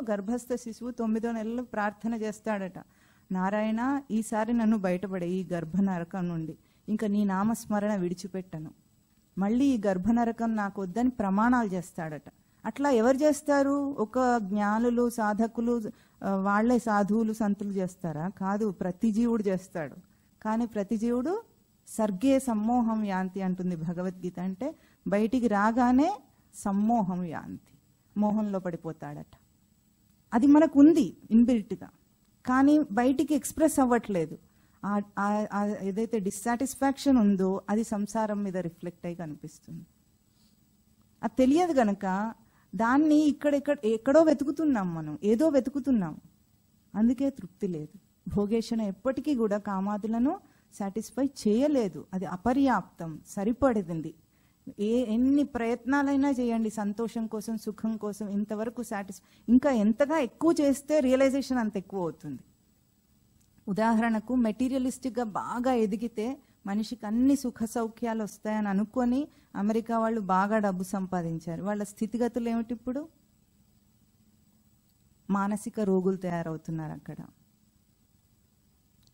గర్భస్థ శిశువు 9వ నెలలో ప్రార్థన చేస్తాడట, నారాయణ ఈసారి నన్ను బయటపడే ఈ గర్భనరకం నుండి, ఇంకా నీ నామస్మరణ విడిచిపెట్టను, మళ్ళీ ఈ గర్భనరకం నాకు వద్దని ప్రమాణాలు చేస్తాడట. అట్లా ఎవరు చేస్తారు? ఒక జ్ఞానులు సాధకులు వాళ్లే సాధువులు సంతులు చేస్తారా? కాదు, ప్రతి జీవుడు చేస్తాడు. కానీ ప్రతి జీవుడు సర్గే సమ్మోహం యాంతి అంటుంది భగవద్గీత. అంటే బయటికి రాగానే సమ్మోహం యాంతి, మోహంలో పడిపోతాడట. అది మనకు ఉంది ఇన్బిల్ట్గా, కానీ బయటికి ఎక్స్ప్రెస్ అవ్వట్లేదు. ఏదైతే డిస్సాటిస్ఫాక్షన్ ఉందో అది సంసారం మీద రిఫ్లెక్ట్ అయి కనిపిస్తుంది. అది తెలియదు గనక దాన్ని ఎక్కడో వెతుకుతున్నాం, మనం ఏదో వెతుకుతున్నాం, అందుకే తృప్తి లేదు. భోగేశన ఎప్పటికీ కూడా కామాదులను సాటిస్ఫై చేయలేదు. అది అపర్యాప్తం, సరిపడింది. ఎన్ని ప్రయత్నాలైనా చేయండి సంతోషం కోసం, సుఖం కోసం, ఇంతవరకు ఇంకా ఎంతగా ఎక్కువ చేస్తే రియలైజేషన్ అంత ఎక్కువ అవుతుంది. ఉదాహరణకు మెటీరియలిస్టిక్గా బాగా ఎదిగితే మనిషికి అన్ని సుఖ సౌఖ్యాలు వస్తాయని అనుకొని అమెరికా వాళ్ళు బాగా డబ్బు సంపాదించారు. వాళ్ళ స్థితిగతులు ఏమిటి? ఇప్పుడు మానసిక రోగులు తయారవుతున్నారు. అక్కడ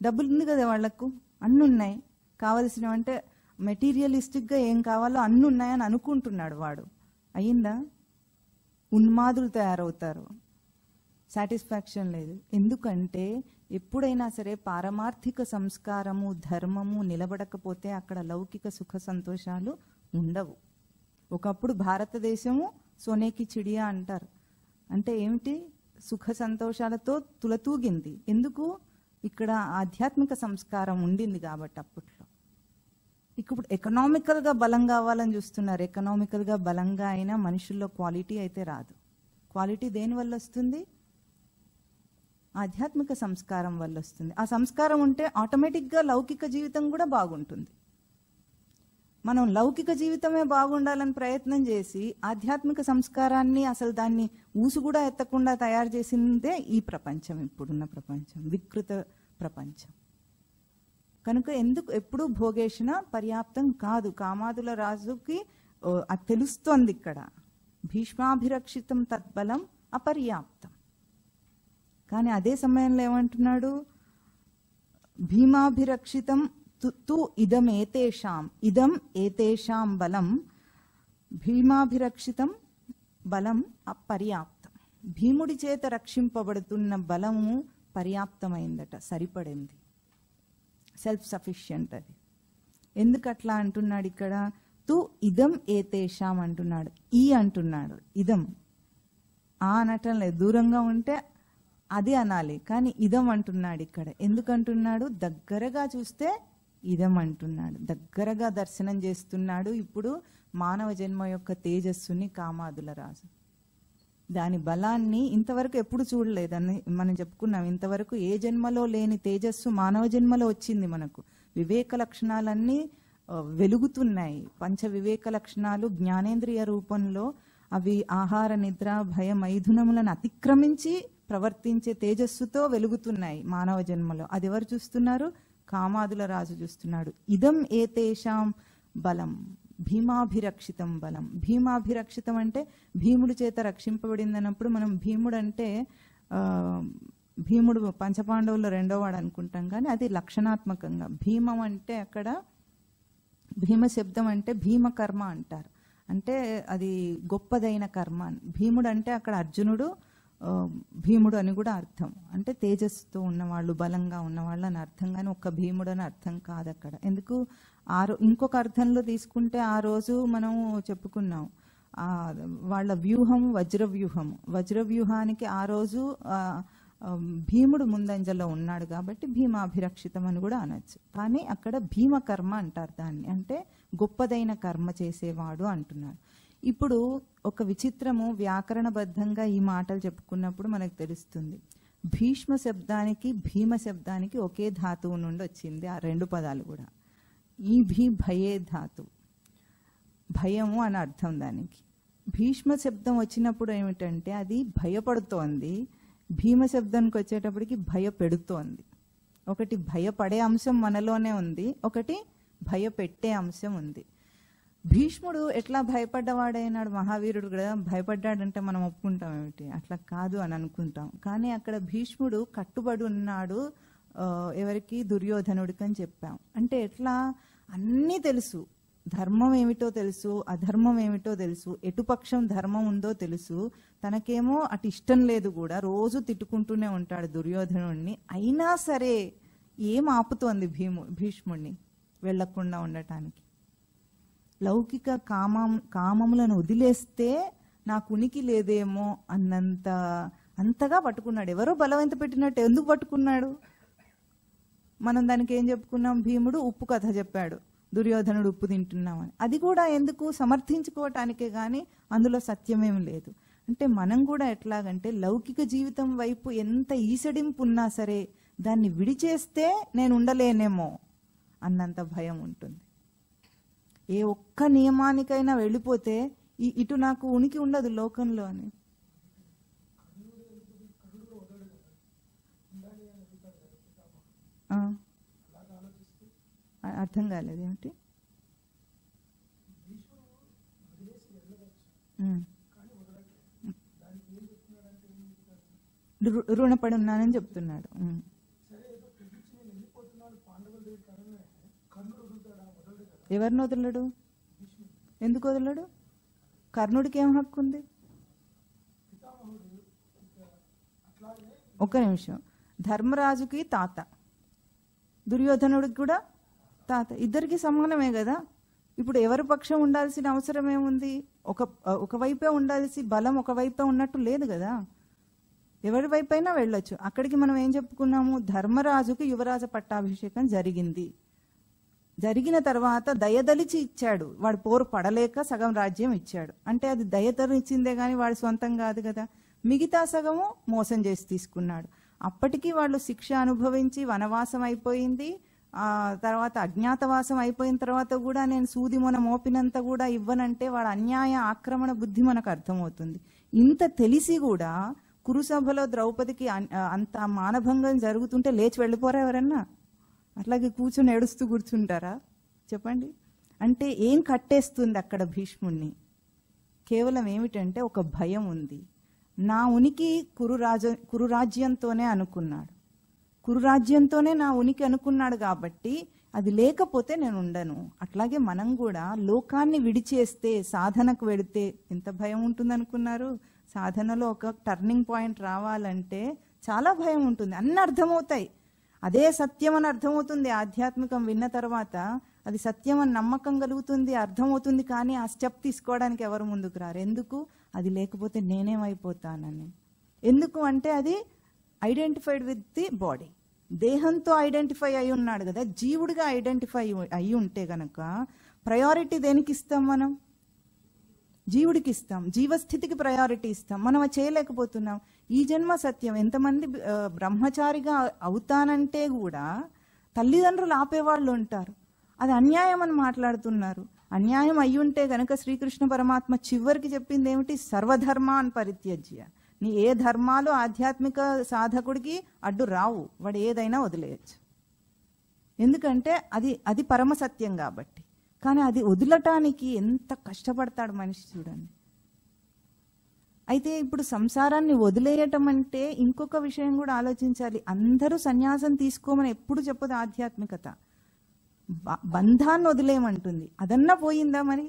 డబ్బులు ఉంది కదా వాళ్లకు, అన్ని ఉన్నాయి, కావలసినవంటే మెటీరియలిస్టిక్గా ఏం కావాలో అన్ని ఉన్నాయని అనుకుంటున్నాడు వాడు. అయ్యిందా? ఉన్మాదులు తయారవుతారు. సాటిస్ఫాక్షన్ లేదు. ఎందుకంటే ఎప్పుడైనా సరే పారమార్థిక సంస్కారము ధర్మము నిలబడకపోతే అక్కడ లౌకిక సుఖ సంతోషాలు ఉండవు. ఒకప్పుడు భారతదేశము సోనేకి చిడియా అంటారు. అంటే ఏమిటి? సుఖ సంతోషాలతో తులతూగింది. ఎందుకు? ఇక్కడ ఆధ్యాత్మిక సంస్కారం ఉండింది కాబట్టి. అప్పట్లో ఇప్పుడు ఎకనామికల్ గా బలం కావాలని చూస్తున్నారు. ఎకనామికల్ గా బలంగా అయినా మనుషుల్లో క్వాలిటీ అయితే రాదు. క్వాలిటీ దేని వల్ల వస్తుంది? ఆధ్యాత్మిక సంస్కారం వల్ల వస్తుంది. ఆ సంస్కారం ఉంటే ఆటోమేటిక్గా లౌకిక జీవితం కూడా బాగుంటుంది. మనం లౌకిక జీవితమే బాగుండాలని ప్రయత్నం చేసి ఆధ్యాత్మిక సంస్కారాన్ని అసలు దాన్ని ఊసు కూడా ఎత్తకుండా తయారు చేసిందే ఈ ప్రపంచం, ఇప్పుడున్న ప్రపంచం, వికృత ప్రపంచం. కనుక ఎప్పుడు భోగేషణ పర్యాప్తం కాదు. కామాదుల రాజుకి అది తెలుస్తోంది ఇక్కడ. భీష్మాభిరక్షితం తత్బలం అపర్యాప్తం. కానీ అదే సమయంలో ఏమంటున్నాడు? భీమాభిరక్షితం తు ఇదం ఏతేషాం బలం భీమాభిరక్షితం బలం అపర్యాప్తం. భీముడి చేత రక్షింపబడుతున్న బలము పర్యాప్తమైందట, సరిపడింది, సెల్ఫ్ సఫిషియంట్ అది. ఎందుకు అట్లా అంటున్నాడు ఇక్కడ? తు ఇదం ఏతేషాం అంటున్నాడు, ఈ అంటున్నాడు. ఇదం ఆ అనటం లేదు, దూరంగా ఉంటే అది అనాలి, కానీ ఇదం అంటున్నాడు ఇక్కడ. ఎందుకంటున్నాడు? దగ్గరగా చూస్తే ఇదం అంటున్నాడు, దగ్గరగా దర్శనం చేస్తున్నాడు. ఇప్పుడు మానవ జన్మ యొక్క తేజస్సుని కామాదుల రాజు, దాని బలాన్ని ఇంతవరకు ఎప్పుడు చూడలేదని మనం చెప్పుకున్నాం. ఇంతవరకు ఏ జన్మలో లేని తేజస్సు మానవ జన్మలో వచ్చింది. మనకు వివేక లక్షణాలన్నీ వెలుగుతున్నాయి. పంచ వివేక లక్షణాలు జ్ఞానేంద్రియ రూపంలో అవి ఆహార నిద్ర భయ మైథునములను అతిక్రమించి ప్రవర్తించే తేజస్సుతో వెలుగుతున్నాయి మానవ జన్మలో. అది ఎవరు చూస్తున్నారు? కామాదుల రాజు చూస్తున్నాడు. ఇదం ఏతేషాం బలం భీమాభిరక్షితం బలం. భీమాభిరక్షితం అంటే భీముడి చేత రక్షింపబడింది అన్నప్పుడు మనం భీముడు అంటే భీముడు పంచపాండవుల్లో రెండో వాడు అనుకుంటాం, కానీ అది లక్షణాత్మకంగా. భీమం అంటే అక్కడ భీమ శబ్దం అంటే భీమ కర్మ అంటారు. అంటే అది గొప్పదైన కర్మ. భీముడు అంటే అక్కడ అర్జునుడు భీముడు అని కూడా అర్థం. అంటే తేజస్సుతో ఉన్నవాళ్ళు, బలంగా ఉన్నవాళ్ళు అని అర్థం, కానీ ఒక్క భీముడు అని అర్థం కాదు అక్కడ. ఎందుకు? ఇంకొక అర్థంలో తీసుకుంటే ఆ రోజు మనం చెప్పుకున్నాం వాళ్ళ వ్యూహం వజ్రవ్యూహం. వజ్రవ్యూహానికి ఆ రోజు భీముడు ముందంజలో ఉన్నాడు కాబట్టి భీమాభిరక్షితం అని కూడా అనొచ్చు. కానీ అక్కడ భీమకర్మ అంటారు దాన్ని, అంటే గొప్పదైన కర్మ చేసేవాడు అంటున్నారు. ఇప్పుడు ఒక విచిత్రము, వ్యాకరణబద్ధంగా ఈ మాటలు చెప్పుకున్నప్పుడు మనకు తెలుస్తుంది. భీష్మ శబ్దానికి భీమ శబ్దానికి ఒకే ధాతువు నుండి వచ్చింది ఆ రెండు పదాలు కూడా. ఈ భయే ధాతువు, భయము అని అర్థం దానికి. భీష్మ శబ్దం వచ్చినప్పుడు ఏమిటంటే అది భయపడుతోంది, భీమ శబ్దానికి వచ్చేటప్పటికి భయపెడుతోంది. ఒకటి భయపడే అంశం మనలోనే ఉంది, ఒకటి భయపెట్టే అంశం ఉంది. భీష్ముడు ఎట్లా భయపడ్డవాడైనాడు? మహావీరుడు కదా, భయపడ్డాడంటే మనం ఒప్పుకుంటాం ఏమిటి? అట్లా కాదు అని అనుకుంటాం. కానీ అక్కడ భీష్ముడు కట్టుబడి ఉన్నాడు ఎవరికి? దుర్యోధనుడికి అని చెప్పాం. అంటే ఎట్లా? అన్నీ తెలుసు, ధర్మం ఏమిటో తెలుసు, అధర్మం ఏమిటో తెలుసు, ఎటుపక్షం ధర్మం ఉందో తెలుసు. తనకేమో అటు ఇష్టం లేదు కూడా, రోజు తిట్టుకుంటూనే ఉంటాడు దుర్యోధనుడిని. అయినా సరే ఏం ఆపుతోంది భీష్ముడిని వెళ్లకుండా ఉండటానికి? లౌకిక కామములను వదిలేస్తే నాకు ఉనికి లేదేమో అంతగా పట్టుకున్నాడు. ఎవరో బలవంత పెట్టినట్టు ఎందుకు పట్టుకున్నాడు? మనం దానికి ఏం చెప్పుకున్నాం? భీముడు ఉప్పు కథ చెప్పాడు, దుర్యోధనుడు ఉప్పు తింటున్నామని. అది కూడా ఎందుకు? సమర్థించుకోవటానికే గాని అందులో సత్యమేం లేదు. అంటే మనం కూడా ఎట్లాగంటే లౌకిక జీవితం వైపు ఎంత ఈసడింపు ఉన్నా సరే దాన్ని విడిచేస్తే నేను ఉండలేనేమో అన్నంత భయం ఉంటుంది. ఏ ఒక్క నియమానికైనా వెళ్ళిపోతే ఇటు నాకు ఉనికి ఉండదు లోకంలో అని. అర్థం కాలేదు ఏమిటి? రుణపడి ఉన్నానని చెప్తున్నాడు. ఎవరిని వదలడు? ఎందుకు వదలడు? కర్ణుడికి ఏం హక్కు ఉంది? ఒక్క నిమిషం. ధర్మరాజుకి తాత, దుర్యోధనుడికి కూడా తాత, ఇద్దరికి సమానమే కదా. ఇప్పుడు ఎవరి పక్షం ఉండాల్సిన అవసరం ఏముంది? ఒకవైపే ఉండాల్సి బలం ఒకవైపే ఉన్నట్టు లేదు కదా. ఎవరి వైపైనా వెళ్ళొచ్చు. అక్కడికి మనం ఏం చెప్పుకున్నాము? ధర్మరాజుకి యువరాజ పట్టాభిషేకం జరిగింది. జరిగిన తర్వాత దయదలిచి ఇచ్చాడు. వాడు పోరు పడలేక సగం రాజ్యం ఇచ్చాడు. అంటే అది దయతలిచిందే గాని వాడి సొంతం కాదు కదా. మిగతా సగము మోసం చేసి తీసుకున్నాడు. అప్పటికి వాళ్ళు శిక్ష అనుభవించి వనవాసం అయిపోయింది. తర్వాత అజ్ఞాతవాసం అయిపోయిన తర్వాత కూడా నేను సూది మొన మోపినంత కూడా ఇవ్వనంటే వాడు అన్యాయ ఆక్రమణ బుద్ధి మనకు అర్థమవుతుంది. ఇంత తెలిసి కూడా కురుసభలో ద్రౌపదికి అంత మానభంగం జరుగుతుంటే లేచి వెళ్ళిపోరా ఎవరన్నా? అట్లాగే కూర్చొని ఏడుస్తూ కూర్చుంటారా చెప్పండి? అంటే ఏం కట్టేస్తుంది అక్కడ భీష్ముణ్ణి? కేవలం ఏమిటంటే ఒక భయం ఉంది. నా ఉనికి కురురాజ్యంతోనే అనుకున్నాడు. కురురాజ్యంతోనే నా ఉనికి అనుకున్నాడు కాబట్టి అది లేకపోతే నేను ఉండను. అట్లాగే మనం కూడా లోకాన్ని విడిచేస్తే సాధనకు వెడితే ఎంత భయం ఉంటుంది అనుకున్నారు? సాధనలో ఒక టర్నింగ్ పాయింట్ రావాలంటే చాలా భయం ఉంటుంది. అన్నీ అర్థమవుతాయి. అదే సత్యం అని అర్థమవుతుంది. ఆధ్యాత్మికం విన్న తర్వాత అది సత్యం అని నమ్మకం కలుగుతుంది, అర్థమవుతుంది. కానీ ఆ స్టెప్ తీసుకోవడానికి ఎవరు ముందుకు రారు. ఎందుకు? అది లేకపోతే నేనేమైపోతానని. ఎందుకు అంటే అది ఐడెంటిఫైడ్ విత్ ది బాడీ, దేహంతో ఐడెంటిఫై అయి ఉన్నాడు కదా. జీవుడిగా ఐడెంటిఫై అయి ఉంటే గనక ప్రయారిటీ దేనికి ఇస్తాం? మనం జీవుడికి ఇస్తాం, జీవస్థితికి ప్రయారిటీ ఇస్తాం. మనం అది చేయలేకపోతున్నాం. ఈ జన్మ సత్యం. ఎంతమంది బ్రహ్మచారిగా అవుతానంటే కూడా తల్లిదండ్రులు ఆపేవాళ్ళు ఉంటారు. అది అన్యాయం అని మాట్లాడుతున్నారు. అన్యాయం అయ్యుంటే గనక శ్రీకృష్ణ పరమాత్మ చివరికి చెప్పింది ఏమిటి? సర్వధర్మాన్ పరిత్యజ్య. నీ ఏ ధర్మాలు ఆధ్యాత్మిక సాధకుడికి అడ్డు రావు. వాడు ఏదైనా వదిలేయచ్చు. ఎందుకంటే అది పరమ సత్యం కాబట్టి. కానీ అది వదలటానికి ఎంత కష్టపడతాడు మనిషి చూడండి. అయితే ఇప్పుడు సంసారాన్ని వదిలేయటం అంటే ఇంకొక విషయం కూడా ఆలోచించాలి. అందరూ సన్యాసం తీసుకోమని ఎప్పుడు చెప్పదు ఆధ్యాత్మికత. బంధాన్ని వదిలేయమంటుంది. అదన్నా పోయిందా మరి?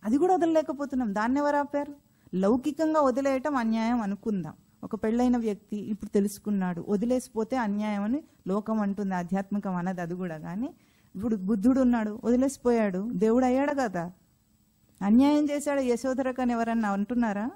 అది కూడా వదలలేకపోతున్నాం. దాన్ని ఎవరు ఆపారు? లౌకికంగా వదిలేయటం అన్యాయం అనుకుందాం. ఒక పెళ్ళైన వ్యక్తి ఇప్పుడు తెలుసుకున్నాడు, వదిలేసిపోతే అన్యాయం అని లోకం అంటుంది. ఆధ్యాత్మికం అన్నది అది కూడా. కానీ ఇప్పుడు బుద్ధుడు ఉన్నాడు, వదిలేసిపోయాడు, దేవుడు అయ్యాడు కదా. అన్యాయం చేశాడు యశోధరకని ఎవరన్నా అంటున్నారా?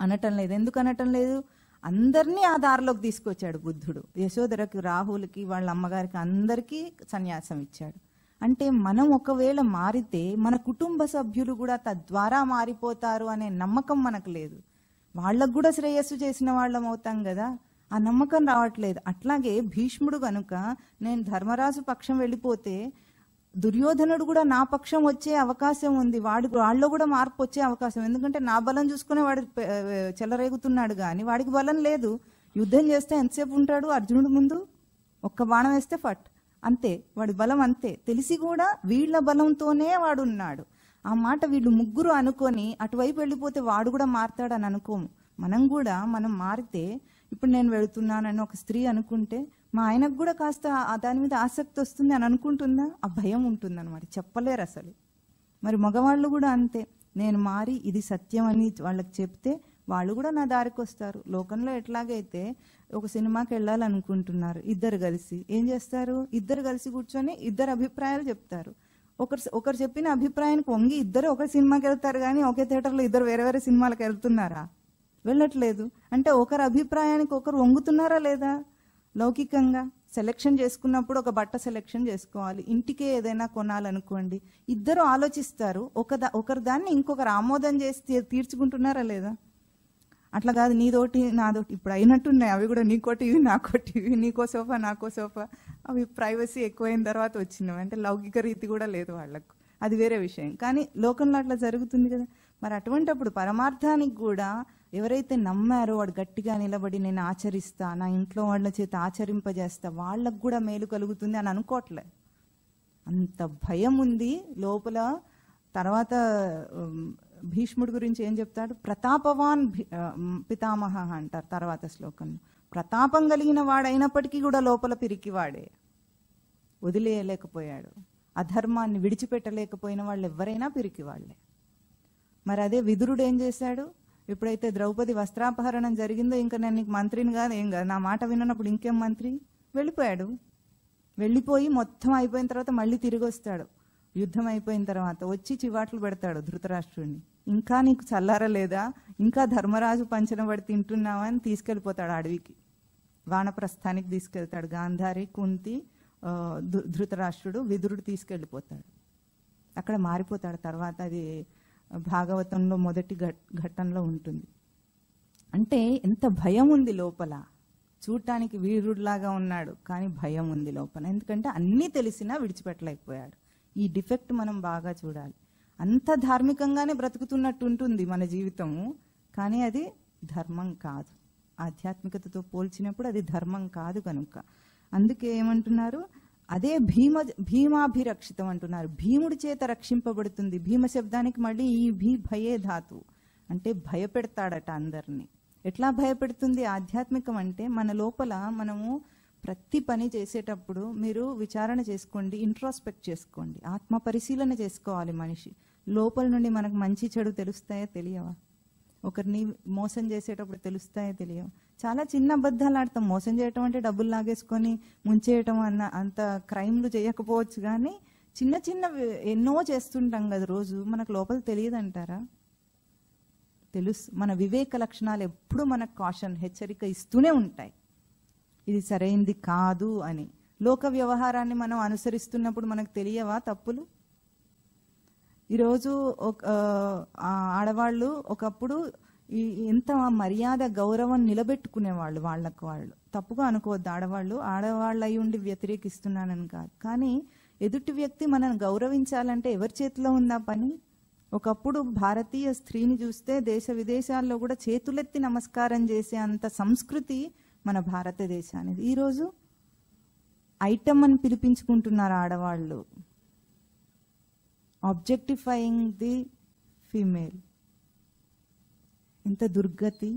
అనటం లేదు. ఎందుకు అనటం లేదు? అందరినీ ఆ దారిలోకి తీసుకొచ్చాడు బుద్ధుడు. యశోధరకి, రాహుల్కి, వాళ్ళ అమ్మగారికి అందరికీ సన్యాసం ఇచ్చాడు. అంటే మనం ఒకవేళ మారితే మన కుటుంబ సభ్యులు కూడా తద్వారా మారిపోతారు అనే నమ్మకం మనకు లేదు. వాళ్ళకు కూడా శ్రేయస్సు చేసిన వాళ్ళం అవుతాం కదా. ఆ నమ్మకం రావట్లేదు. అట్లాగే భీష్ముడు కనుక నేను ధర్మరాజు పక్షం వెళ్ళిపోతే దుర్యోధనుడు కూడా నా పక్షం వచ్చే అవకాశం ఉంది. వాళ్ళలో కూడా మార్పు వచ్చే అవకాశం. ఎందుకంటే నా బలం చూసుకునే వాడు చెలరేగుతున్నాడు కానీ వాడికి బలం లేదు. యుద్ధం చేస్తే ఎంతసేపు ఉంటాడు అర్జునుడు ముందు? ఒక్క బాణం వేస్తే ఫట్ అంతే, వాడి బలం అంతే. తెలిసి కూడా వీళ్ళ బలంతోనే వాడు ఉన్నాడు. ఆ మాట వీళ్ళు ముగ్గురు అనుకొని అటువైపు వెళ్ళిపోతే వాడు కూడా మారతాడని అనుకోము. మనం మారితే, ఇప్పుడు నేను వెళుతున్నానని ఒక స్త్రీ అనుకుంటే మా ఆయనకు కూడా కాస్త దాని మీద ఆసక్తి వస్తుంది అని అనుకుంటుందా? ఆ భయం ఉంటుంది అనమాట. చెప్పలేరు అసలు. మరి మగవాళ్ళు కూడా అంతే. నేను మారి ఇది సత్యం అని వాళ్ళకి చెప్తే వాళ్ళు కూడా నా దారికి వస్తారు. లోకంలో ఎట్లాగైతే ఒక సినిమాకి వెళ్ళాలనుకుంటున్నారు, ఇద్దరు కలిసి ఏం చేస్తారు? ఇద్దరు కలిసి కూర్చొని ఇద్దరు అభిప్రాయాలు చెప్తారు. ఒకరు చెప్పిన అభిప్రాయానికి వంగి ఇద్దరు ఒక సినిమాకి వెళ్తారు. కానీ ఒకే థియేటర్లో ఇద్దరు వేరే వేరే సినిమాలకు వెళ్తున్నారా? వెళ్ళట్లేదు. అంటే ఒకరి అభిప్రాయానికి ఒకరు వంగుతున్నారా లేదా? లౌకికంగా సెలెక్షన్ చేసుకున్నప్పుడు ఒక బట్ట సెలెక్షన్ చేసుకోవాలి. ఇంటికే ఏదైనా కొనాలనుకోండి, ఇద్దరు ఆలోచిస్తారు. ఒకరి దాన్ని ఇంకొకరు ఆమోదం చేసి తీర్చుకుంటున్నారా లేదా? అట్లా కాదు, నీదోటి నాదోటి. ఇప్పుడు అయినట్టున్నాయి అవి కూడా. నీకోటి నాకోటి, నీకో సోఫా నాకో సోఫా. అవి ప్రైవసీ ఎక్కువైన తర్వాత వచ్చినవి. అంటే లౌకిక రీతి కూడా లేదు వాళ్ళకు. అది వేరే విషయం. కానీ లోకంలో అట్లా జరుగుతుంది కదా. మరి అటువంటిప్పుడు పరమార్థానికి కూడా ఎవరైతే నమ్మారో వాడు గట్టిగా నిలబడి నేను ఆచరిస్తా, నా ఇంట్లో వాళ్ళ చేత ఆచరింపజేస్తా, వాళ్ళకు కూడా మేలు కలుగుతుంది అని అనుకోవట్లే. అంత భయం ఉంది లోపల. తర్వాత భీష్ముడి గురించి ఏం చెప్తాడు? ప్రతాపవాన్ పితామహ అంటారు తర్వాత శ్లోకంలో. ప్రతాపం కలిగిన వాడైనప్పటికీ కూడా లోపల పిరికివాడే, వదిలేయలేకపోయాడు. అధర్మాన్ని విడిచిపెట్టలేకపోయిన వాళ్ళు ఎవరైనా పిరికి వాళ్ళే. మరి అదే విదురుడు ఏం చేశాడు? ఎప్పుడైతే ద్రౌపది వస్త్రాపహరణం జరిగిందో ఇంకా నేను నీకు మంత్రిని కాదు ఏం కాదు, నా మాట విన్నప్పుడు ఇంకేం మంత్రి, వెళ్ళిపోయాడు. వెళ్ళిపోయి మొత్తం అయిపోయిన తర్వాత మళ్ళీ తిరిగి వస్తాడు. యుద్ధం అయిపోయిన తర్వాత వచ్చి చివాట్లు పెడతాడు ధృతరాష్ట్రుడిని. ఇంకా నీకు చల్లారలేదా, ఇంకా ధర్మరాజు పంచన పడి తింటున్నావా అని తీసుకెళ్ళిపోతాడు అడవికి. వానప్రస్థానికి తీసుకెళ్తాడు. గాంధారి, కుంతి, ధృతరాష్ట్రుడు, విదురుడు తీసుకెళ్ళిపోతాడు. అక్కడ మారిపోతాడు. తర్వాత అది భాగవతంలో మొదటి ఘట్టంలో ఉంటుంది. అంటే ఎంత భయం ఉంది లోపల. చూడటానికి వీరుడిలాగా ఉన్నాడు కానీ భయం ఉంది లోపల. ఎందుకంటే అన్నీ తెలిసినా విడిచిపెట్టలేకపోయాడు. ఈ డిఫెక్ట్ మనం బాగా చూడాలి. అంత ధార్మికంగానే బ్రతుకుతున్నట్టు ఉంటుంది మన జీవితము, కానీ అది ధర్మం కాదు. ఆధ్యాత్మికతతో పోల్చినప్పుడు అది ధర్మం కాదు కనుక అందుకే ఏమంటున్నారు, అదే భీమాభిరక్షితం అంటున్నారు. భీముడి చేత రక్షింపబడుతుంది. భీమ శబ్దానికి మళ్ళీ ఈ భయే ధాతు, అంటే భయపెడతాడట అందరినీ. ఎట్లా భయపెడుతుంది? ఆధ్యాత్మికం అంటే మన లోపల మనము ప్రతి పని చేసేటప్పుడు మీరు విచారణ చేసుకోండి, ఇంట్రోస్పెక్ట్ చేసుకోండి, ఆత్మ పరిశీలన చేసుకోవాలి. మనిషి లోపల నుండి మనకు మంచి చెడు తెలుస్తాయో తెలియవా? ఒకరిని మోసం చేసేటప్పుడు తెలుస్తాయో తెలియవు. చాలా చిన్న అబద్ధాలు ఆడతాం. మోసం చేయటం అంటే డబ్బులు లాగేసుకొని ముంచేయటం అంత క్రైమ్లు చేయకపోవచ్చు, కానీ చిన్న చిన్న ఎన్నో చేస్తుంటాం కదా రోజు. మనకు లోపల తెలియదంటారా? తెలుసు. మన వివేక లక్షణాలు ఎప్పుడు మనకు కాషన్, హెచ్చరిక ఇస్తూనే ఉంటాయి, ఇది సరైంది కాదు అని. లోక వ్యవహారాన్ని మనం అనుసరిస్తున్నప్పుడు మనకు తెలియవా తప్పులు? ఈరోజు ఆడవాళ్ళు ఒకప్పుడు ఎంత మర్యాద గౌరవం నిలబెట్టుకునేవాళ్ళు వాళ్ళకు వాళ్ళు. తప్పుగా అనుకోవద్దు, ఆడవాళ్ళు అయి ఉండి వ్యతిరేకిస్తున్నానని కాదు, కానీ ఎదుటి వ్యక్తి మనల్ని గౌరవించాలంటే ఎవరి చేతిలో ఉందా పని? ఒకప్పుడు భారతీయ స్త్రీని చూస్తే దేశ విదేశాల్లో కూడా చేతులెత్తి నమస్కారం చేసే అంత సంస్కృతి మన భారతదేశానికి. ఈరోజు ఐటమ్ అని పిలిపించుకుంటున్నారు ఆడవాళ్ళు. Objectifying the female. ఇంత దుర్గతి.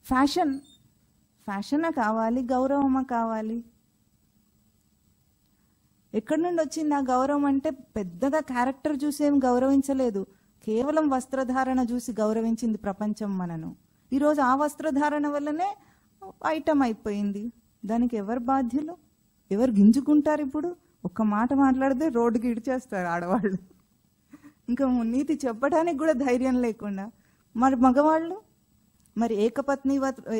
ఫ్యాషన్ కావాలి, గౌరవమా కావాలి? ఎక్కడి నుండి వచ్చింది ఆ గౌరవం? అంటే పెద్దగా క్యారెక్టర్ చూసి ఏం గౌరవించలేదు, కేవలం వస్త్రధారణ చూసి గౌరవించింది ప్రపంచం మనను. ఈరోజు ఆ వస్త్రధారణ వల్లనే ఐటమ్ అయిపోయింది. దానికి ఎవరు బాధ్యులు? ఎవరు గింజుకుంటారు? ఇప్పుడు ఒక్క మాట మాట్లాడితే రోడ్డుకి ఇడిచేస్తారు ఆడవాళ్ళు. ఇంకా నీతి చెప్పడానికి కూడా ధైర్యం లేకుండా. మరి మగవాళ్ళు, మరి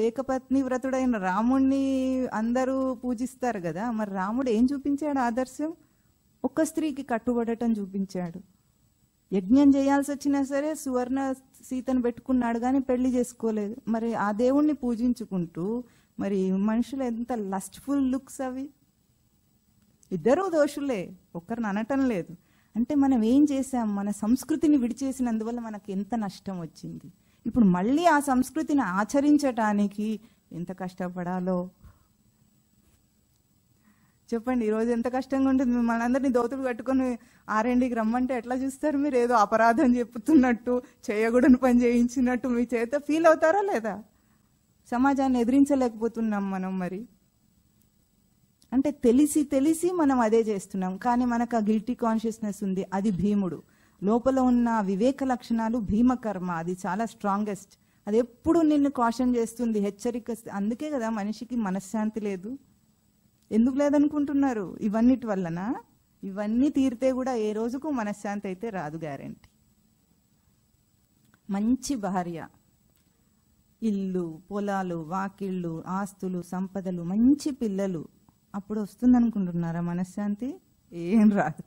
ఏకపత్ని వ్రతుడైన రాముణ్ణి అందరూ పూజిస్తారు కదా, మరి రాముడు ఏం చూపించాడు ఆదర్శం? ఒక్క స్త్రీకి కట్టుబడటం చూపించాడు. యజ్ఞం చేయాల్సి వచ్చినా సరే సువర్ణ సీతను పెట్టుకున్నాడు కానీ పెళ్లి చేసుకోలేదు. మరి ఆ దేవుణ్ణి పూజించుకుంటూ మరి మనుషులు ఎంత లస్ట్ఫుల్ లుక్స్ అవి. ఇద్దరూ దోషులే, ఒక్కరిని అనటం లేదు. అంటే మనం ఏం చేసాం? మన సంస్కృతిని విడిచేసినందువల్ల మనకు ఎంత నష్టం వచ్చింది. ఇప్పుడు మళ్ళీ ఆ సంస్కృతిని ఆచరించటానికి ఎంత కష్టపడాలో చెప్పండి. ఈరోజు ఎంత కష్టంగా ఉంటుంది. మనందరినీ దోతులు కట్టుకొని ఆర్ఎండికి రమ్మంటే ఎట్లా చూస్తారు మీరు? ఏదో అపరాధం చెప్తున్నట్టు, చేయకూడని పని చేయించినట్టు మీ చేత ఫీల్ అవుతారా లేదా? సమాజాన్ని ఎదిరించలేకపోతున్నాం మనం. మరి అంటే తెలిసి మనం అదే చేస్తున్నాం, కానీ మనకు ఆ గిల్టీ కాన్షియస్నెస్ ఉంది. అది భీముడు. లోపల ఉన్న వివేక లక్షణాలు భీమకర్మ, అది చాలా స్ట్రాంగెస్ట్. అది ఎప్పుడు నిన్ను కాషన్ చేస్తుంది, హెచ్చరిక. అందుకే కదా మనిషికి మనశ్శాంతి లేదు. ఎందుకు లేదనుకుంటున్నారు? ఇవన్నిటి వలన. ఇవన్నీ తీరితే కూడా ఏ రోజుకు మనశ్శాంతి అయితే రాదు, గ్యారెంటీ. మంచి భార్య, ఇల్లు, పొలాలు, వాకిళ్ళు, ఆస్తులు, సంపదలు, మంచి పిల్లలు, అప్పుడు వస్తుంది అనుకుంటున్నారా మనశ్శాంతి? ఏం రాదు.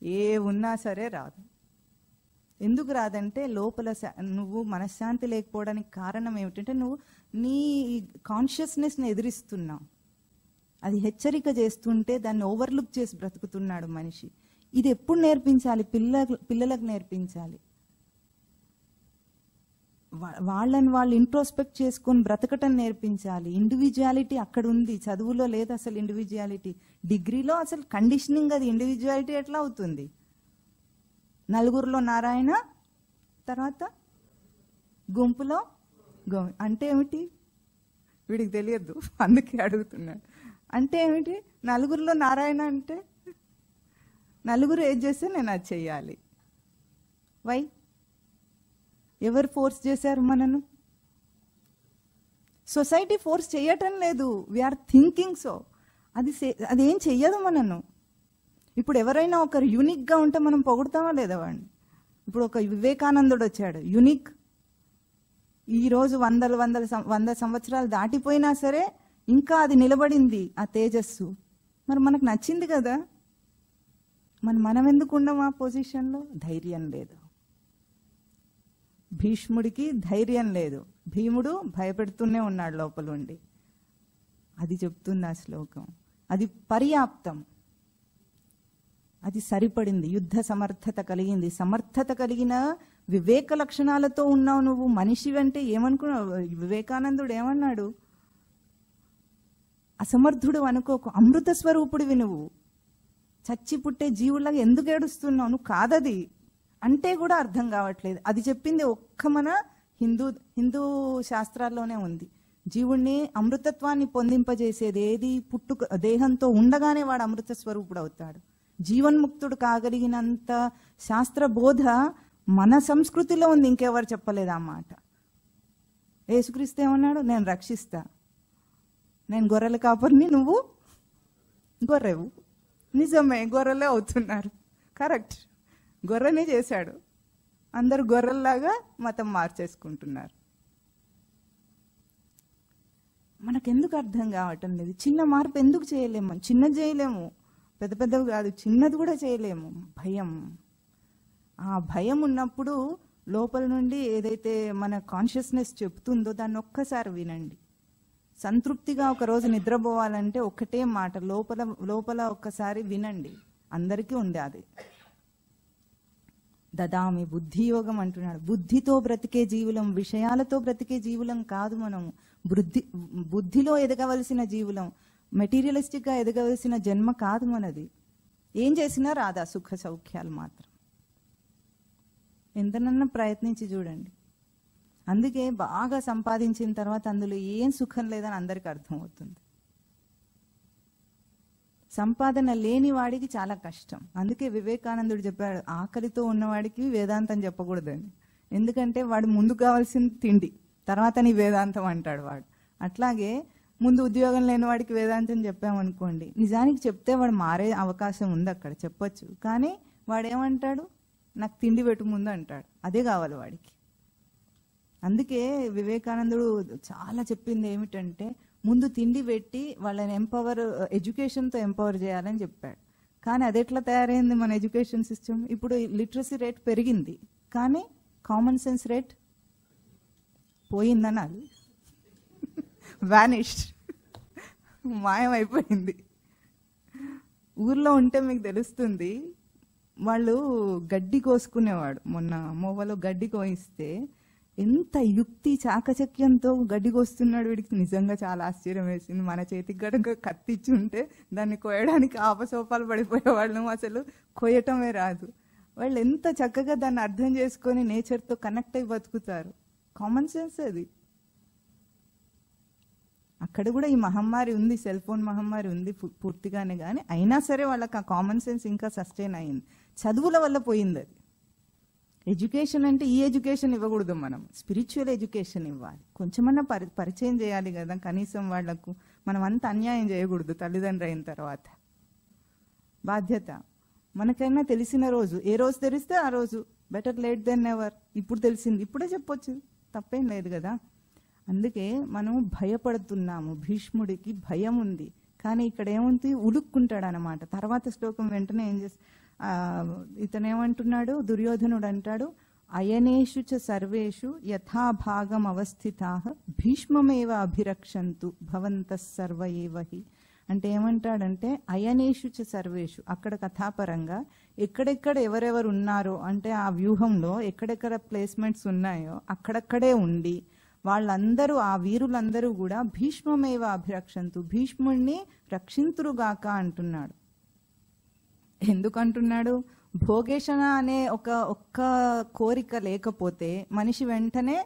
ఏ ఉన్నా సరే రాదు. ఎందుకు రాదంటే లోపల నువ్వు మనశ్శాంతి లేకపోవడానికి కారణం ఏమిటంటే నువ్వు నీ కాన్షియస్నెస్ని ఎదిరిస్తున్నావు. అది హెచ్చరిక చేస్తుంటే దాన్ని ఓవర్లుక్ చేసి బ్రతుకుతున్నాడు మనిషి. ఇది ఎప్పుడు నేర్పించాలి? పిల్లలకు నేర్పించాలి. వాళ్ళని వాళ్ళు ఇంట్రోస్పెక్ట్ చేసుకొని బ్రతకటం నేర్పించాలి. ఇండివిజువాలిటీ అక్కడ ఉంది, చదువులో లేదు అసలు ఇండివిజువాలిటీ. డిగ్రీలో అసలు కండిషనింగ్, అది ఇండివిజువాలిటీ ఎట్లా అవుతుంది? నలుగురిలో నారాయణ, తర్వాత గుంపులో అంటే ఏమిటి? వీడికి తెలియదు, అందుకే అడుగుతున్నాడు. అంటే ఏమిటి? నలుగురిలో నారాయణ అంటే నలుగురు ఏది చేస్తే నేను అది చెయ్యాలి. వై? ఎవరు ఫోర్స్ చేశారు మనను? సొసైటీ ఫోర్స్ చేయటం లేదు, వీఆర్ థింకింగ్ సో. అదేం చెయ్యదు మనను. ఇప్పుడు ఎవరైనా ఒకరు యూనిక్గా ఉంటే మనం పొగుడతామా లేదా వాడిని? ఇప్పుడు ఒక వివేకానందుడు వచ్చాడు, యూనిక్. ఈరోజు 100 సంవత్సరాలు దాటిపోయినా సరే ఇంకా అది నిలబడింది, ఆ తేజస్సు. మరి మనకు నచ్చింది కదా. మనం ఎందుకు ఉండం ఆ పొజిషన్లో? ధైర్యం లేదు. భీష్ముడికి ధైర్యం లేదు, భీముడు భయపెడుతూనే ఉన్నాడు లోపలుండి. అది చెప్తుంది ఆ శ్లోకం. అది పర్యాప్తం, అది సరిపడింది. యుద్ధ సమర్థత కలిగింది. సమర్థత కలిగిన వివేక లక్షణాలతో ఉన్నావు నువ్వు. మనిషి అంటే ఏమనుకున్నావు? వివేకానందుడు ఏమన్నాడు? అసమర్థుడు అనుకోకు, అమృత స్వరూపుడివి నువ్వు. చచ్చి పుట్టే జీవులాగా ఎందుకు ఏడుస్తున్నావు? నువ్వు కాదది అంటే కూడా అర్థం కావట్లేదు. అది చెప్పింది ఒక్క మన హిందూ శాస్త్రాల్లోనే ఉంది. జీవుణ్ణి అమృతత్వాన్ని పొందింపజేసేది ఏది? పుట్టుక దేహంతో ఉండగానే వాడు అమృత స్వరూపుడు అవుతాడు. జీవన్ముక్తుడు కాగలిగినంత శాస్త్ర బోధ మన సంస్కృతిలో ఉంది, ఇంకెవరు చెప్పలేదు ఆ మాట. యేసుక్రీస్తు ఏమన్నాడు? నేను రక్షిస్తా, నేను గొర్రెల కాపరిని, నువ్వు గొర్రెవు. నిజమే, గొర్రెలే అవుతున్నారు. కరెక్ట్, గొర్రెని చేశాడు. అందరు గొర్రెల్లాగా మతం మార్చేసుకుంటున్నారు. మనకెందుకు అర్థం కావటం లేదు? చిన్న మార్పు ఎందుకు చేయలేము? చిన్నది చేయలేము, పెద్ద పెద్దవి కాదు, చిన్నది కూడా చేయలేము. భయం. ఆ భయం ఉన్నప్పుడు లోపల నుండి ఏదైతే మన కాన్షియస్నెస్ చెప్తుందో దాన్ని ఒక్కసారి వినండి. సంతృప్తిగా ఒకరోజు నిద్రపోవాలంటే ఒక్కటే మాట, లోపల ఒక్కసారి వినండి. అందరికీ ఉంది అది. దదామి బుద్ధియోగం అంటున్నాడు. బుద్ధితో బ్రతికే జీవులం, విషయాలతో బ్రతికే జీవులం కాదు మనం. బుద్ధిలో ఎదగవలసిన జీవులం, మెటీరియలిస్టిక్ గా ఎదగవలసిన జన్మ కాదు మనది. ఏం చేసినా రాదా సుఖ సౌఖ్యాలు మాత్రం. ఎంతనన్నా ప్రయత్నించి చూడండి. అందుకే బాగా సంపాదించిన తర్వాత అందులో ఏం సుఖం లేదని అందరికి అర్థమవుతుంది. సంపాదన లేని వాడికి చాలా కష్టం. అందుకే వివేకానందుడు చెప్పాడు, ఆకలితో ఉన్నవాడికి వేదాంతం చెప్పకూడదని. ఎందుకంటే వాడు ముందు కావాల్సింది తిండి, తర్వాత నీ వేదాంతం అంటాడు వాడు. అట్లాగే ముందు ఉద్యోగం లేని వాడికి వేదాంతం చెప్పామనుకోండి, నిజానికి చెప్తే వాడు మారే అవకాశం ఉంది, అక్కడ చెప్పొచ్చు. కానీ వాడేమంటాడు? నాకు తిండి పెట్టు ముందు అంటాడు. అదే కావాలి వాడికి. అందుకే వివేకానందుడు చాలా చెప్పింది ఏమిటంటే, ముందు తిండి పెట్టి వాళ్ళని ఎడ్యుకేషన్తో ఎంపవర్ చేయాలని చెప్పాడు. కానీ అది ఎట్లా తయారైంది మన ఎడ్యుకేషన్ సిస్టమ్? ఇప్పుడు లిటరసీ రేట్ పెరిగింది, కానీ కామన్ సెన్స్ రేట్ పోయిందనాలి, వ్యానిష్డ్, మాయమైపోయింది. ఊర్లో ఉంటే మీకు తెలుస్తుంది. వాళ్ళు గడ్డి కోసుకునేవాడు. మొన్న మోవలో గడ్డి కోయిస్తే ఎంత యుక్తి చాకచక్యంతో గడ్డి కోస్తున్నాడు వీడికి. నిజంగా చాలా ఆశ్చర్యం వేసింది. మన చేతికి గడక కత్తిచ్చి ఉంటే దాన్ని కోయడానికి ఆపసోపాలు పడిపోయేవాళ్ళం, అసలు కోయటమే రాదు. వాళ్ళు ఎంత చక్కగా దాన్ని అర్థం చేసుకొని నేచర్తో కనెక్ట్ అయి బతుకుతారు. కామన్ సెన్స్ అది. అక్కడ కూడా ఈ మహమ్మారి ఉంది, సెల్ ఫోన్ మహమ్మారి ఉంది పూర్తిగానే, కానీ అయినా సరే వాళ్ళకి ఆ కామన్ సెన్స్ ఇంకా సస్టైన్ అయింది. చదువుల వల్ల పోయింది అది. ఎడ్యుకేషన్ అంటే ఈ ఎడ్యుకేషన్ ఇవ్వకూడదు, మనం స్పిరిచువల్ ఎడ్యుకేషన్ ఇవ్వాలి. కొంచెమన్నా పరిచయం చేయాలి కదా కనీసం వాళ్లకు. మనం అంత అన్యాయం చేయకూడదు తల్లిదండ్రులు అయిన తర్వాత. బాధ్యత. మనకైనా తెలిసిన రోజు, ఏ రోజు తెలిస్తే ఆ రోజు, బెటర్ లేట్ దెన్ నెవర్. ఇప్పుడు తెలిసింది ఇప్పుడే చెప్పొచ్చు, తప్పేం లేదు కదా. అందుకే మనం భయపడుతున్నాము. భీష్ముడికి భయం ఉంది, కానీ ఇక్కడ ఏముంది? ఉడుక్కుంటాడు అనమాట. తర్వాత శ్లోకం వెంటనే ఏం చేస్తా, ఇతనేమంటున్నాడు? దుర్యోధనుడు అంటాడు, అయనేషు చ సర్వేషు యథాభాగం అవస్థితాః భీష్మమేవ అభిరక్షంతు భవంతః సర్వ ఏవ హి. అంటే ఏమంటాడంటే, అయనేషు చ సర్వేషు, అక్కడ కథాపరంగా ఎక్కడెక్కడ ఎవరెవరు ఉన్నారో, అంటే ఆ వ్యూహంలో ఎక్కడెక్కడ ప్లేస్మెంట్స్ ఉన్నాయో అక్కడక్కడే ఉండి వాళ్ళందరూ, ఆ వీరులందరూ కూడా భీష్మమేవ అభిరక్షంతు, భీష్ముణ్ణి రక్షింతురుగాక అంటున్నాడు. ఎందుకంటున్నాడు? భోగేషణ అనే ఒక్క కోరిక లేకపోతే మనిషి వెంటనే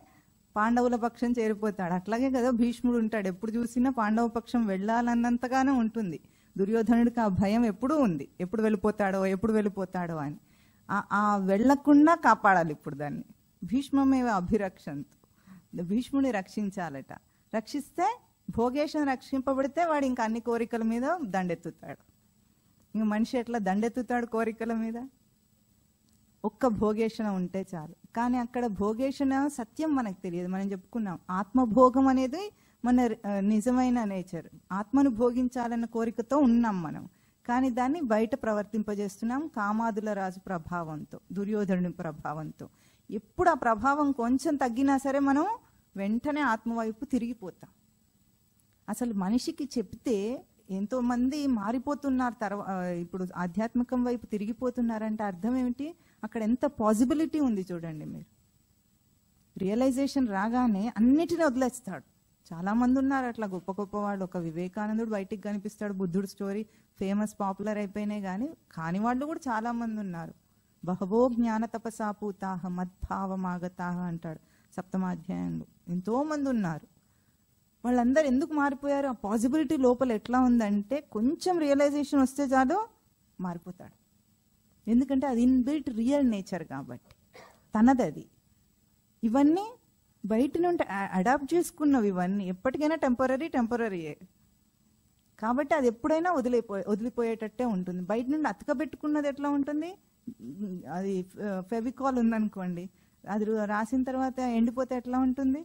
పాండవుల పక్షం చేరిపోతాడు. అట్లాగే కదా భీష్ముడు ఉంటాడు, ఎప్పుడు చూసినా పాండవ పక్షం వెళ్ళాలన్నంతగానే ఉంటుంది. దుర్యోధనుడికి ఆ భయం ఎప్పుడూ ఉంది, ఎప్పుడు వెళ్ళిపోతాడో అని. ఆ వెళ్లకుండా కాపాడాలి ఇప్పుడు దాన్ని. భీష్మమేవ అభిరక్షంతు, భీష్ముని రక్షించాలట. రక్షిస్తే భోగేశం రక్షింపబడితే వాడు ఇంకా అన్ని కోరికల మీద దండెత్తుతాడు. ఇంక మనిషి ఎట్లా దండెత్తుతాడు కోరికల మీద? ఒక్క భోగేషణ ఉంటే చాలు. కానీ అక్కడ భోగేషణ సత్యం మనకు తెలియదు. మనం చెప్పుకున్నాం ఆత్మభోగం అనేది మన నిజమైన నేచర్. ఆత్మను భోగించాలన్న కోరికతో ఉన్నాం మనం. కానీ దాన్ని బయట ప్రవర్తింపజేస్తున్నాం కామాదుల రాజు ప్రభావంతో, దుర్యోధనుని ప్రభావంతో. ఎప్పుడు ఆ ప్రభావం కొంచెం తగ్గినా సరే మనం వెంటనే ఆత్మవైపు తిరిగిపోతాం. అసలు మనిషికి చెప్తే ఎంతో మంది మారిపోతున్నారు, ఇప్పుడు ఆధ్యాత్మికం వైపు తిరిగిపోతున్నారంటే అర్థం ఏమిటి? అక్కడ ఎంత పాసిబిలిటీ ఉంది చూడండి మీరు. రియలైజేషన్ రాగానే అన్నిటినీ వదిలేస్తాడు. చాలా మంది ఉన్నారు అట్లా గొప్ప గొప్ప వాళ్ళు. ఒక వివేకానందుడు బయటికి కనిపిస్తాడు, బుద్ధుడు స్టోరీ ఫేమస్ పాపులర్ అయిపోయినాయి. కాని వాళ్ళు కూడా చాలా మంది ఉన్నారు. బహవో జ్ఞాన తపసాపూతాహ మద్భావమాగతాహ అంటాడు సప్తమాధ్యాయంలో. ఎంతో మంది ఉన్నారు. వాళ్ళందరూ ఎందుకు మారిపోయారు? ఆ పాసిబిలిటీ లోపల ఎట్లా ఉందంటే కొంచెం రియలైజేషన్ వస్తే చాలు మారిపోతాడు. ఎందుకంటే అది ఇన్బిల్ట్ రియల్ నేచర్ కాబట్టి, తనది. ఇవన్నీ బయట నుండి అడాప్ట్ చేసుకున్నవి. ఇవన్నీ ఎప్పటికైనా టెంపరీయే కాబట్టి అది ఎప్పుడైనా వదిలిపోయేటట్టే ఉంటుంది. బయట నుండి అతకబెట్టుకున్నది ఎట్లా ఉంటుంది? అది ఫెవికాల్ ఉందనుకోండి, అది రాసిన తర్వాత ఎండిపోతే ఎట్లా ఉంటుంది?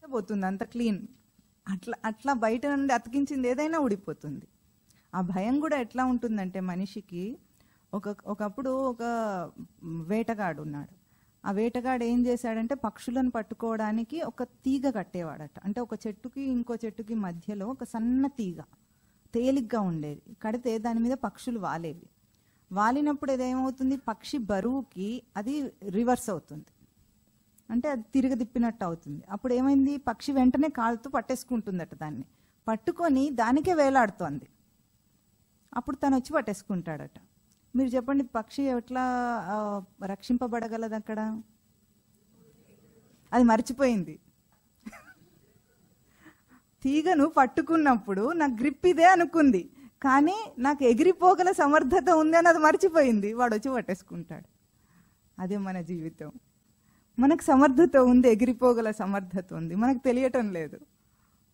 పోతుంది అంత క్లీన్. అట్లా బయట నుండి అతికించింది ఏదైనా ఊడిపోతుంది. ఆ భయం కూడా ఎట్లా ఉంటుందంటే మనిషికి, ఒకప్పుడు ఒక వేటగాడు ఉన్నాడు. ఆ వేటగాడు ఏం చేశాడంటే పక్షులను పట్టుకోవడానికి ఒక తీగ కట్టేవాడట. అంటే ఒక చెట్టుకి ఇంకో చెట్టుకి మధ్యలో ఒక సన్న తీగ తేలిగ్గా ఉండేది. కడితే దాని మీద పక్షులు వాలేవి. వాలినప్పుడు ఏదేమవుతుంది? పక్షి బరువుకి అది రివర్స్ అవుతుంది, అంటే అది తిరగదిప్పినట్టు అవుతుంది. అప్పుడు ఏమైంది? పక్షి వెంటనే కాలుతో పట్టేసుకుంటుందట. దాన్ని పట్టుకొని దానికే వేలాడుతోంది. అప్పుడు తను వచ్చి పట్టేసుకుంటాడట. మీరు చెప్పండి, పక్షి ఎట్లా రక్షింపబడగలదు? అక్కడ అది మర్చిపోయింది. తీగను పట్టుకున్నప్పుడు నాకు గ్రిప్ ఇదే అనుకుంది, కానీ నాకు ఎగిరిపోగల సమర్థత ఉంది అని అది మర్చిపోయింది. వాడు వచ్చి పట్టేసుకుంటాడు. అదే మన జీవితం. మనకు సమర్థత ఉంది, ఎగిరిపోగల సమర్థత ఉంది, మనకు తెలియటం లేదు.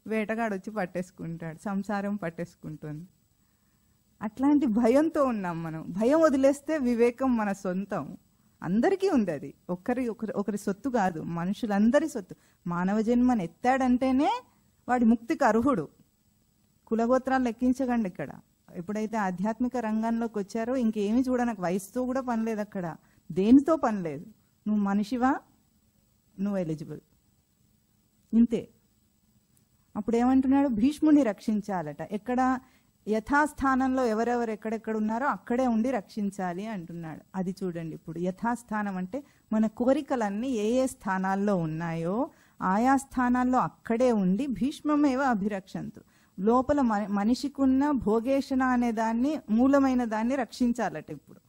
వేటగాడు వచ్చి పట్టేసుకుంటాడు, సంసారం పట్టేసుకుంటుంది. అట్లాంటి భయంతో ఉన్నాం మనం. భయం వదిలేస్తే వివేకం మన సొంతం. అందరికీ ఉంది అది. ఒకరి సొత్తు కాదు, మనుషులందరి సొత్తు. మానవ జన్మను ఎత్తాడంటేనే వాడి ముక్తికి అర్హుడు. కులగోత్రాలు లెక్కించకండి ఇక్కడ. ఎప్పుడైతే ఆధ్యాత్మిక రంగంలోకి వచ్చారో ఇంకేమీ చూడనకు. వయసుతో కూడా పని లేదు అక్కడ, దేనితో పని లేదు. నువ్వు మనిషివా, నువ్వు ఎలిజిబుల్, ఇంతే. అప్పుడు ఏమంటున్నాడు? భీష్ముని రక్షించాలట. ఎక్కడ? యథాస్థానంలో ఎవరెవరు ఎక్కడెక్కడ ఉన్నారో అక్కడే ఉండి రక్షించాలి అంటున్నాడు. అది చూడండి. ఇప్పుడు యథాస్థానం అంటే మన కోరికలన్నీ ఏ ఏ స్థానాల్లో ఉన్నాయో ఆయా స్థానాల్లో అక్కడే ఉండి భీష్మమేవ అభిరక్షంతు. లోపల మనిషికున్న భోగేషణ అనే దాన్ని, మూలమైన దాన్ని రక్షించాలట. ఇప్పుడు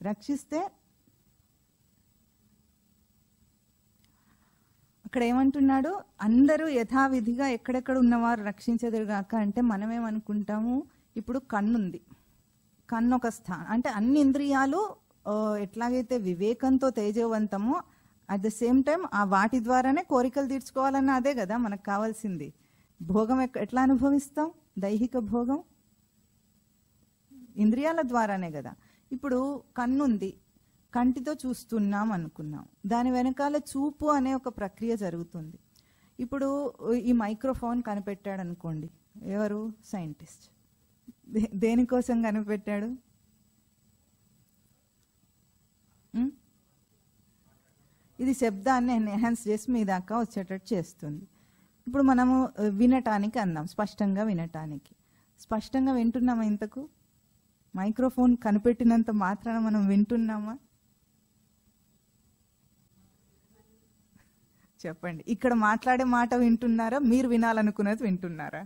రక్షిస్తే అక్కడ ఏమంటున్నాడు? అందరూ యథావిధిగా ఎక్కడెక్కడ ఉన్నవారు రక్షించదురుగాక అంటే మనమేమనుకుంటాము? ఇప్పుడు కన్నుంది, కన్ను ఒక స్థానం. అంటే అన్ని ఇంద్రియాలు ఎట్లాగైతే వివేకంతో తేజవంతమో అట్ ద సేమ్ టైం ఆ వాటి ద్వారానే కోరికలు తీర్చుకోవాలన్న అదే కదా మనకు కావాల్సింది. భోగం ఎట్లా అనుభవిస్తాం? దైహిక భోగం ఇంద్రియాల ద్వారానే కదా. ఇప్పుడు కన్నుంది, కంటితో చూస్తున్నాం అనుకున్నాం, దాని వెనకాల చూపు అనే ఒక ప్రక్రియ జరుగుతుంది. ఇప్పుడు ఈ మైక్రోఫోన్ కనిపెట్టాడు అనుకోండి, ఎవరు? సైంటిస్ట్. దేనికోసం కనిపెట్టాడు? ఇది శబ్దాన్ని ఎన్హాన్స్ చేసి మీ దాకా వచ్చేటట్టు చేస్తుంది. ఇప్పుడు మనము వినటానికి అందాం, స్పష్టంగా వినటానికి. స్పష్టంగా వింటున్నామా? ఇంతకు మైక్రోఫోన్ కనిపెట్టినంత మాత్రాన మనం వింటున్నామా? చెప్పండి. ఇక్కడ మాట్లాడే మాట వింటున్నారా? మీరు వినాలనుకున్నది వింటున్నారా?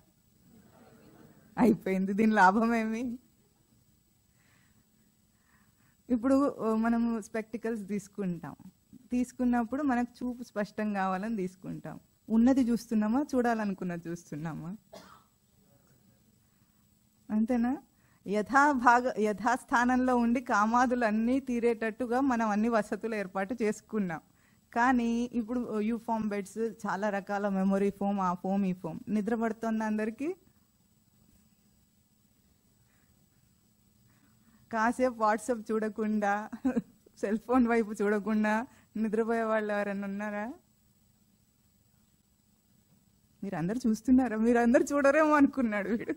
అయిపోయింది. దీని లాభమేమి? ఇప్పుడు మనము స్పెక్టికల్స్ తీసుకున్నప్పుడు మనకు చూపు స్పష్టం కావాలని తీసుకుంటాం. ఉన్నది చూస్తున్నామా, చూడాలనుకున్నది చూస్తున్నామా? అంతేనా? యథాస్థానంలో ఉండి కామాదులన్నీ తీరేటట్టుగా మనం అన్ని వసతులు ఏర్పాటు చేసుకున్నాం. కానీ ఇప్పుడు యూఫామ్ బెడ్స్, చాలా రకాల మెమొరీ ఫోమ్, ఆ ఫోమ్, ఈ ఫోమ్. నిద్ర పడుతున్న అందరికీ కాసేపు వాట్సాప్ చూడకుండా, సెల్ ఫోన్ వైపు చూడకుండా నిద్రపోయే వాళ్ళు ఎవరైనా ఉన్నారా? మీరందరూ చూస్తున్నారా? మీరందరూ చూడరేమో అనుకున్నాడు వీడు.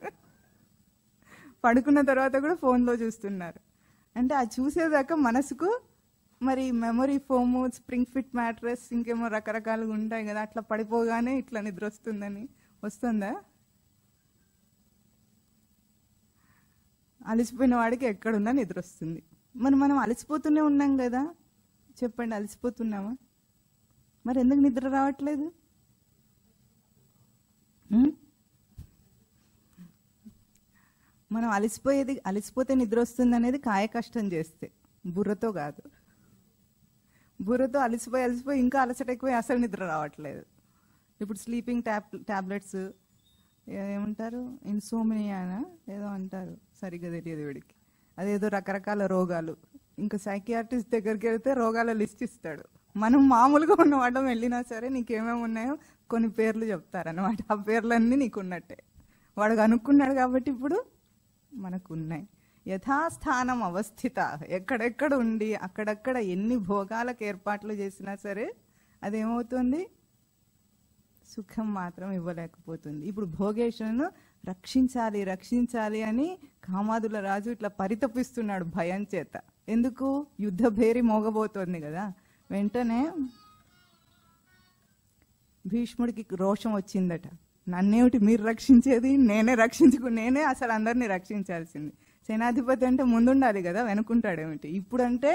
పడుకున్న తర్వాత కూడా ఫోన్లో చూస్తున్నారు. అంటే ఆ చూసేదాకా మనసుకు మరి memory foam, spring fit mattress, ఇంకేమో రకరకాలుగా ఉంటాయి కదా, అట్లా పడిపోగానే ఇట్లా నిద్ర వస్తుందని వస్తుందా? అలసిపోయిన వాడికి ఎక్కడున్నా నిద్ర వస్తుంది. మనం అలసిపోతూనే ఉన్నాం కదా, చెప్పండి, అలసిపోతున్నామా? మరి ఎందుకు నిద్ర రావట్లేదు? మనం అలసిపోతే నిద్ర వస్తుంది అనేది కాయ కష్టం చేస్తే, బుర్రతో కాదు. బుర్రతో అలసిపోయి ఇంకా అలసట ఎక్కువ, అసలు నిద్ర రావట్లేదు. ఇప్పుడు స్లీపింగ్ టాబ్లెట్స్ ఏమంటారు, ఇన్సోమినియానా ఏదో అంటారు, సరిగ్గా తెలియదు వీడికి. అదేదో రకరకాల రోగాలు. ఇంకా సైకియాట్రిస్ట్ దగ్గరికి వెళ్తే రోగాల లిస్ట్ ఇస్తాడు. మనం మామూలుగా ఉన్న వాళ్ళం వెళ్ళినా సరే నీకేమేమి ఉన్నాయో కొన్ని పేర్లు చెప్తారనమాట. ఆ పేర్లన్నీ నీకు ఉన్నట్టే. వాడు కనుక్కున్నాడు కాబట్టి ఇప్పుడు మనకు ఉన్నాయి. యథాస్థానం అవస్థిత, ఎక్కడెక్కడ ఉండి అక్కడక్కడ ఎన్ని భోగాలకు ఏర్పాట్లు చేసినా సరే అదేమవుతుంది, సుఖం మాత్రం ఇవ్వలేకపోతుంది. ఇప్పుడు భోగేశ్వరును రక్షించాలి అని కామాదుల రాజు ఇట్లా పరితపిస్తున్నాడు భయం చేత. ఎందుకు? యుద్ధ భేరి మోగబోతోంది కదా. వెంటనే భీష్ముడికి రోషం వచ్చిందట. నన్నేమిటి మీరు రక్షించేది, నేనే అసలు అందరినీ రక్షించాల్సింది. సేనాధిపతి అంటే ముందుండాలి కదా, వెనుకుంటాడేమిటి? ఇప్పుడంటే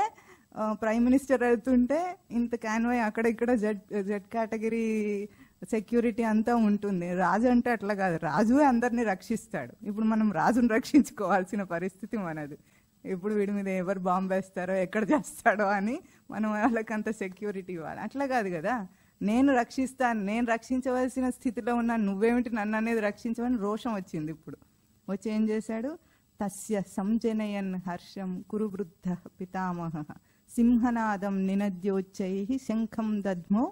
ప్రైమ్ మినిస్టర్ వెళ్తుంటే ఇంత కాన్వాయ్ అక్కడ ఇక్కడ జెడ్ కేటగిరీ సెక్యూరిటీ అంతా ఉంటుంది. రాజు అంటే అట్లా కాదు, రాజువే అందరినీ రక్షిస్తాడు. ఇప్పుడు మనం రాజును రక్షించుకోవాల్సిన పరిస్థితి మనది. ఇప్పుడు వీడి మీద ఎవరు బాంబు వేస్తారో, ఎక్కడ చేస్తాడో అని మనం వాళ్ళకంత సెక్యూరిటీ ఇవ్వాలి. అట్లా కాదు కదా, నేను రక్షించవలసిన స్థితిలో ఉన్నాను, నువ్వేమిటి నన్ను అనేది రక్షించమని రోషం వచ్చింది. ఇప్పుడు వచ్చి ఏం చేశాడు, తస్య సంజనయన్ హర్షం కురు వృద్ధ పితామహ సింహనాదం నినద్యోచ్చై శంఖం దద్మో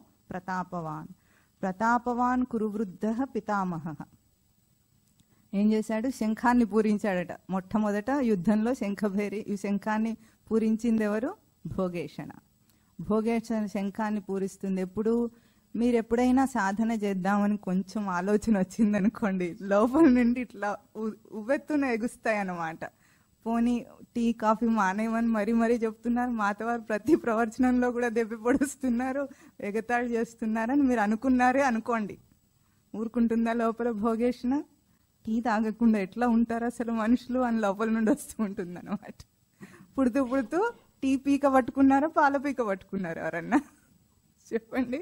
ప్రతాపవాన్ కురువృద్ధ పితామహ. ఏం చేశాడు, శంఖాన్ని పూరించాడట. మొట్టమొదట యుద్ధంలో శంఖాన్ని పూరించింది ఎవరు? భోగేషణ శంఖాన్ని పూరిస్తుంది. ఎప్పుడు మీరు ఎప్పుడైనా సాధన చేద్దామని కొంచెం ఆలోచన వచ్చిందనుకోండి, లోపల నుండి ఇట్లా ఉవ్వెత్తున ఎగుస్తాయి అన్నమాట. పోనీ టీ కాఫీ మానేయమని మరీ చెప్తున్నారు. మాతవారు ప్రతి ప్రవచనంలో కూడా దెబ్బ పొడుస్తున్నారు, ఎగతాళి చేస్తున్నారని మీరు అనుకున్నారే అనుకోండి. ఊరుకుంటుందా లోపల భోగేషణ? టీ తాగకుండా ఎట్లా ఉంటారు అసలు మనుషులు అని లోపల నుండి వస్తూ ఉంటుంది అనమాట. పుడుతూ టీ పీక పట్టుకున్నారా, పాల పీక పట్టుకున్నారా ఎవరన్నా చెప్పండి?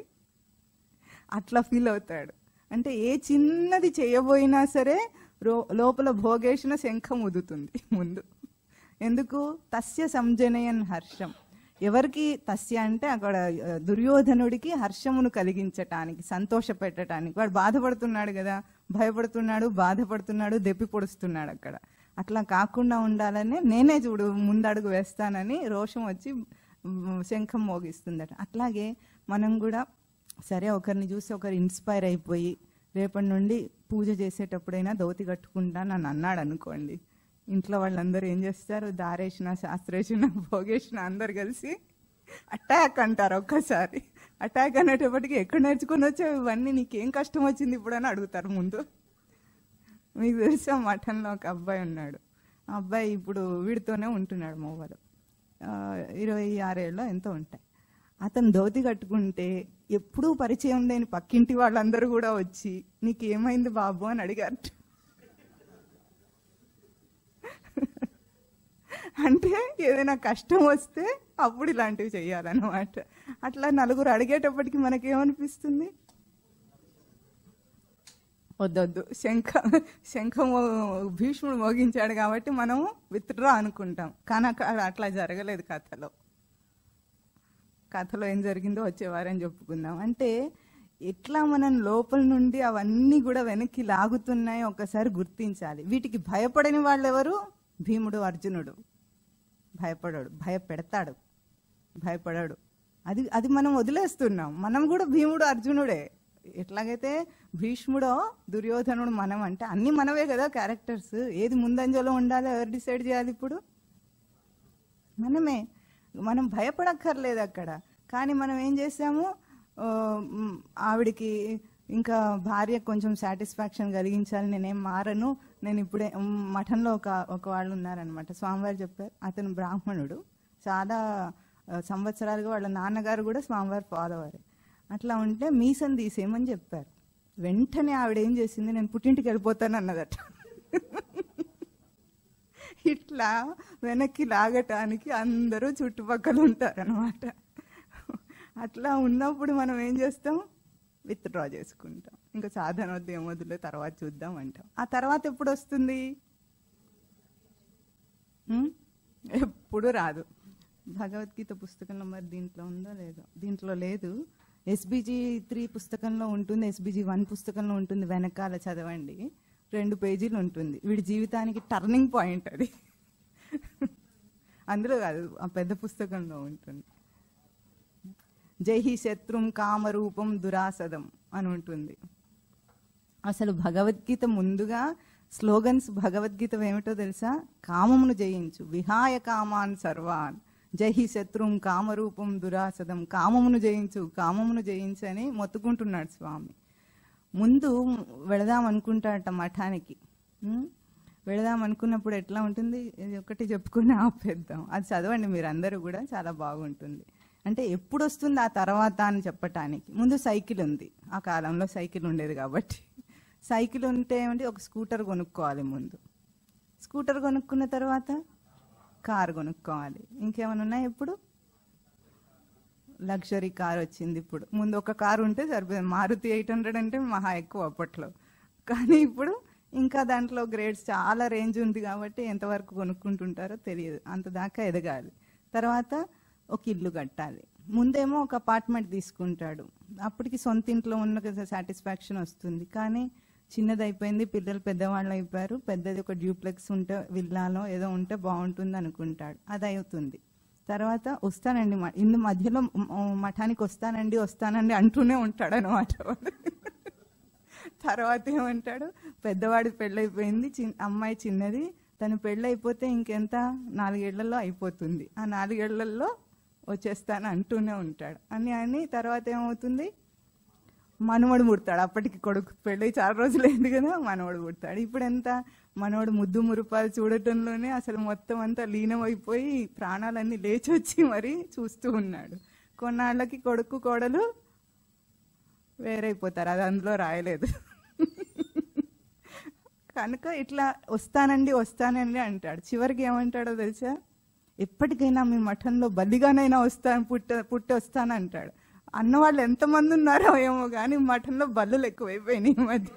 అట్లా ఫీల్ అవుతాడు. అంటే ఏ చిన్నది చేయబోయినా సరే లోపల భోగేషణ శంఖం ఉదుతుంది ముందు. ఎందుకు? తస్య సంజనయన్ హర్షం. ఎవరికి తస్య అంటే అక్కడ దుర్యోధనుడికి హర్షమును కలిగించటానికి, సంతోష పెట్టడానికి. వాడు బాధపడుతున్నాడు కదా, భయపడుతున్నాడు, బాధపడుతున్నాడు, దెప్పి పొడుస్తున్నాడు. అక్కడ అట్లా కాకుండా ఉండాలని నేనే చూడు ముందడుగు వేస్తానని రోషం వచ్చి శంఖం మోగిస్తుందట. అట్లాగే మనం కూడా సరే ఒకరిని చూసి ఒకరు ఇన్స్పైర్ అయిపోయి రేపటి నుండి పూజ చేసేటప్పుడైనా ధోతి కట్టుకుంటాను అని అన్నాడు అనుకోండి, ఇంట్లో వాళ్ళందరూ ఏం చేస్తారు, దారేసిన, శాస్త్రేసిన, భోగేసిన అందరు కలిసి అటాక్ అంటారు. ఒక్కసారి అటాక్ అనేటప్పటికి ఎక్కడ నేర్చుకొని వచ్చావు ఇవన్నీ, నీకేం కష్టం వచ్చింది ఇప్పుడు అని అడుగుతారు ముందు. మీకు తెలుసా, మఠంలో ఒక అబ్బాయి ఉన్నాడు. ఆ అబ్బాయి ఇప్పుడు వీడితోనే ఉంటున్నాడు మోవలో, 26 ఏళ్ళు ఎంతో ఉంటాయి. అతను ధోతి కట్టుకుంటే ఎప్పుడూ పరిచయం లేని పక్కింటి వాళ్ళందరూ కూడా వచ్చి నీకేమైంది బాబు అని అడిగారు. అంటే ఏదైనా కష్టం వస్తే అప్పుడు ఇలాంటివి చెయ్యాలన్నమాట. అట్లా నలుగురు అడిగేటప్పటికి మనకేమనిపిస్తుంది, వద్దొద్దు, శంఖం భీష్ముడు మోగించాడు కాబట్టి మనం విత్డ్రా అనుకుంటాం. కానీ అట్లా జరగలేదు. కథలో ఏం జరిగిందో వచ్చేవారని చెప్పుకుందాం. అంటే ఎట్లా మనం లోపల నుండి అవన్నీ కూడా వెనక్కి లాగుతున్నాయో ఒకసారి గుర్తించాలి. వీటికి భయపడని వాళ్ళు ఎవరు? భీముడు అర్జునుడు భయపడాడు, భయపెడతాడు, భయపడాడు. అది మనం వదిలేస్తున్నాం. మనం కూడా భీముడు అర్జునుడే. ఎట్లాగైతే భీష్ముడో దుర్యోధనుడు మనం అంటే అన్ని మనవే కదా క్యారెక్టర్స్. ఏది ముందంజలో ఉండాలో ఎవరు డిసైడ్ చేయాలి? ఇప్పుడు మనమే. మనం భయపడక్కర్లేదు అక్కడ. కానీ మనం ఏం చేసాము, ఆవిడికి ఇంకా భార్య కొంచెం సాటిస్ఫాక్షన్ కలిగించాలి, నేనేం మారను, నేను ఇప్పుడే మఠంలో ఒక వాళ్ళు ఉన్నారనమాట, స్వామివారు చెప్పారు. అతను బ్రాహ్మణుడు, చాలా సంవత్సరాలుగా వాళ్ళ నాన్నగారు కూడా స్వామివారి ఫాలోవరే. అట్లా ఉంటే మీసం తీసేయమని చెప్పారు. వెంటనే ఆవిడ ఏం చేసింది, నేను పుట్టింటికి వెళ్ళిపోతాను అన్నదట. ఇట్లా వెనక్కి లాగటానికి అందరూ చుట్టుపక్కల ఉంటారనమాట. అట్లా ఉన్నప్పుడు మనం ఏం చేస్తాం, విత్డ్రా చేసుకుంటాం. ఇంకా సాధన వద్దు, ఏమొద్దులే, తర్వాత చూద్దాం అంటాం. ఆ తర్వాత ఎప్పుడు వస్తుంది? ఎప్పుడు రాదు. భగవద్గీత పుస్తకంలో మరి దీంట్లో ఉందో లేదో, దీంట్లో లేదు. SBG 3 పుస్తకంలో ఉంటుంది, SBG 1 పుస్తకంలో ఉంటుంది. వెనకాల చదవండి, 2 పేజీలు ఉంటుంది. వీడి జీవితానికి టర్నింగ్ పాయింట్ అది. అందులో కాదు, ఆ పెద్ద పుస్తకంలో ఉంటుంది. జై శత్రుం కామరూపం దురాసదం అని ఉంటుంది. అసలు భగవద్గీత ముందుగా స్లోగన్స్ భగవద్గీత ఏమిటో తెలుసా? కామమును జయించు, విహాయ కామాన్ సర్వాన్, జై శత్రుం కామరూపం దురాసదం. కామమును జయించు, కామమును జయించు అని మొత్తుకుంటున్నాడు స్వామి. ముందు వెళదాం అనుకుంటాడట మఠానికి. వెళదాం అనుకున్నప్పుడు ఎట్లా ఉంటుంది, ఇది ఒకటి చెప్పుకుని ఆపేద్దాం. అది చదవండి మీరు అందరూ కూడా, చాలా బాగుంటుంది. అంటే ఎప్పుడు వస్తుంది ఆ తర్వాత అని చెప్పటానికి. ముందు సైకిల్ ఉంది, ఆ కాలంలో సైకిల్ ఉండేది కాబట్టి. సైకిల్ ఉంటే ఏమంటే ఒక స్కూటర్ కొనుక్కోవాలి ముందు. స్కూటర్ కొనుక్కున్న తర్వాత కారు కొనుక్కోవాలి. ఇంకేమైనా ఉన్నాయి? ఇప్పుడు లగ్జరీ కార్ వచ్చింది. ఇప్పుడు ముందు ఒక కారు ఉంటే సరిపోయింది. మారుతి 800 అంటే మహా ఎక్కువ అప్పట్లో. కానీ ఇప్పుడు ఇంకా దాంట్లో గ్రేడ్స్ చాలా రేంజ్ ఉంది కాబట్టి ఎంతవరకు కొనుక్కుంటుంటారో తెలియదు. అంత దాకా ఎదగాలి. తర్వాత ఒక ఇల్లు కట్టాలి. ముందేమో ఒక అపార్ట్మెంట్ తీసుకుంటాడు, అప్పటికి సొంత ఇంట్లో ఉన్న సాటిస్ఫాక్షన్ వస్తుంది. కానీ చిన్నది అయిపోయింది, పిల్లలు పెద్దవాళ్ళు అయిపోయారు, పెద్దది ఒక డ్యూప్లెక్స్ ఉంటే, విల్లాలో ఏదో ఉంటే బాగుంటుంది అనుకుంటాడు. అది అవుతుంది. తర్వాత వస్తానండి, ఇందు మధ్యలో మఠానికి వస్తానండి అంటూనే ఉంటాడు అనమాట. తర్వాత ఏమంటాడు, పెద్దవాడి పెళ్ళైపోయింది, అమ్మాయి చిన్నది, తను పెళ్ళైపోతే ఇంకెంత 4 ఏళ్లలో అయిపోతుంది, ఆ 4 ఏళ్లలో వచ్చేస్తాను అంటూనే ఉంటాడు. అని తర్వాత ఏమవుతుంది, మనవడు పుడతాడు. అప్పటికి కొడుకు పెళ్ళి చాలా రోజులైంది కదా, మనవడు పుడతాడు. ఇప్పుడు ఎంత, మనవడు ముద్దు మురుపాలు చూడటంలోనే అసలు మొత్తం అంతా లీనమైపోయి ప్రాణాలన్నీ లేచి వచ్చి మరీ చూస్తూ ఉన్నాడు. కొన్నాళ్ళకి కొడుకు కోడలు వేరైపోతారు, అది అందులో రాయలేదు. కనుక ఇట్లా వస్తానండి అంటాడు. చివరికి ఏమంటాడో తెలుసా, ఎప్పటికైనా మీ మఠంలో బలిగానైనా పుట్టి వస్తాను అంటాడు. అన్నవాళ్ళు ఎంతమంది ఉన్నారో ఏమో కానీ మఠంలో బల్లులు ఎక్కువైపోయినాయి ఈ మధ్య.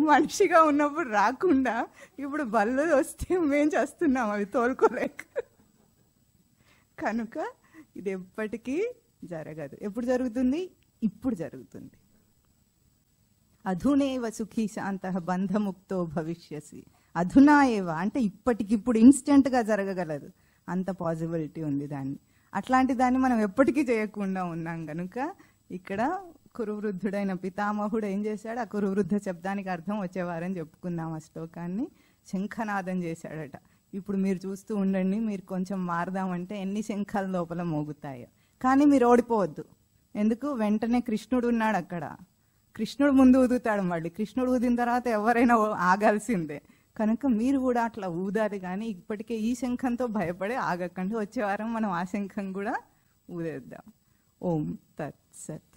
మనిషిగా ఉన్నప్పుడు రాకుండా ఇప్పుడు బల్లు వస్తే మేం చేస్తున్నాం అవి తోలుకోలేక. కనుక ఇది ఎప్పటికీ జరగదు. ఎప్పుడు జరుగుతుంది? ఇప్పుడు జరుగుతుంది. అధునేవ సుఖీ శాంత బంధముక్తో భవిష్యసి. అధునా ఏవ అంటే ఇప్పటికిప్పుడు ఇన్స్టెంట్గా జరగగలదు, అంత పాసిబిలిటీ ఉంది దాన్ని. అట్లాంటి దాన్ని మనం ఎప్పటికీ చేయకుండా ఉన్నాం కనుక ఇక్కడ కురువృద్ధుడైన పితామహుడు ఏం చేశాడు, ఆ కురువృద్ధ శబ్దానికి అర్థం వచ్చేవారని చెప్పుకుందాం. ఆ శ్లోకాన్ని శంఖనాదం చేశాడట. ఇప్పుడు మీరు చూస్తూ ఉండండి, మీరు కొంచెం మారదామంటే ఎన్ని శంఖాల లోపల మోగుతాయో. కానీ మీరు ఓడిపోవద్దు. ఎందుకు? వెంటనే కృష్ణుడు ఉన్నాడు అక్కడ. కృష్ణుడు ముందు ఊదుతాడు, మళ్ళీ కృష్ణుడు ఊదిన తర్వాత ఎవరైనా ఆగాల్సిందే. కనుక మీరు కూడా అట్లా ఊదాలి. కానీ ఇప్పటికే ఈ శంఖంతో భయపడి ఆగకండి. వచ్చే వారం మనం ఆ శంఖం కూడా ఊదేద్దాం. ఓం తత్ సత్.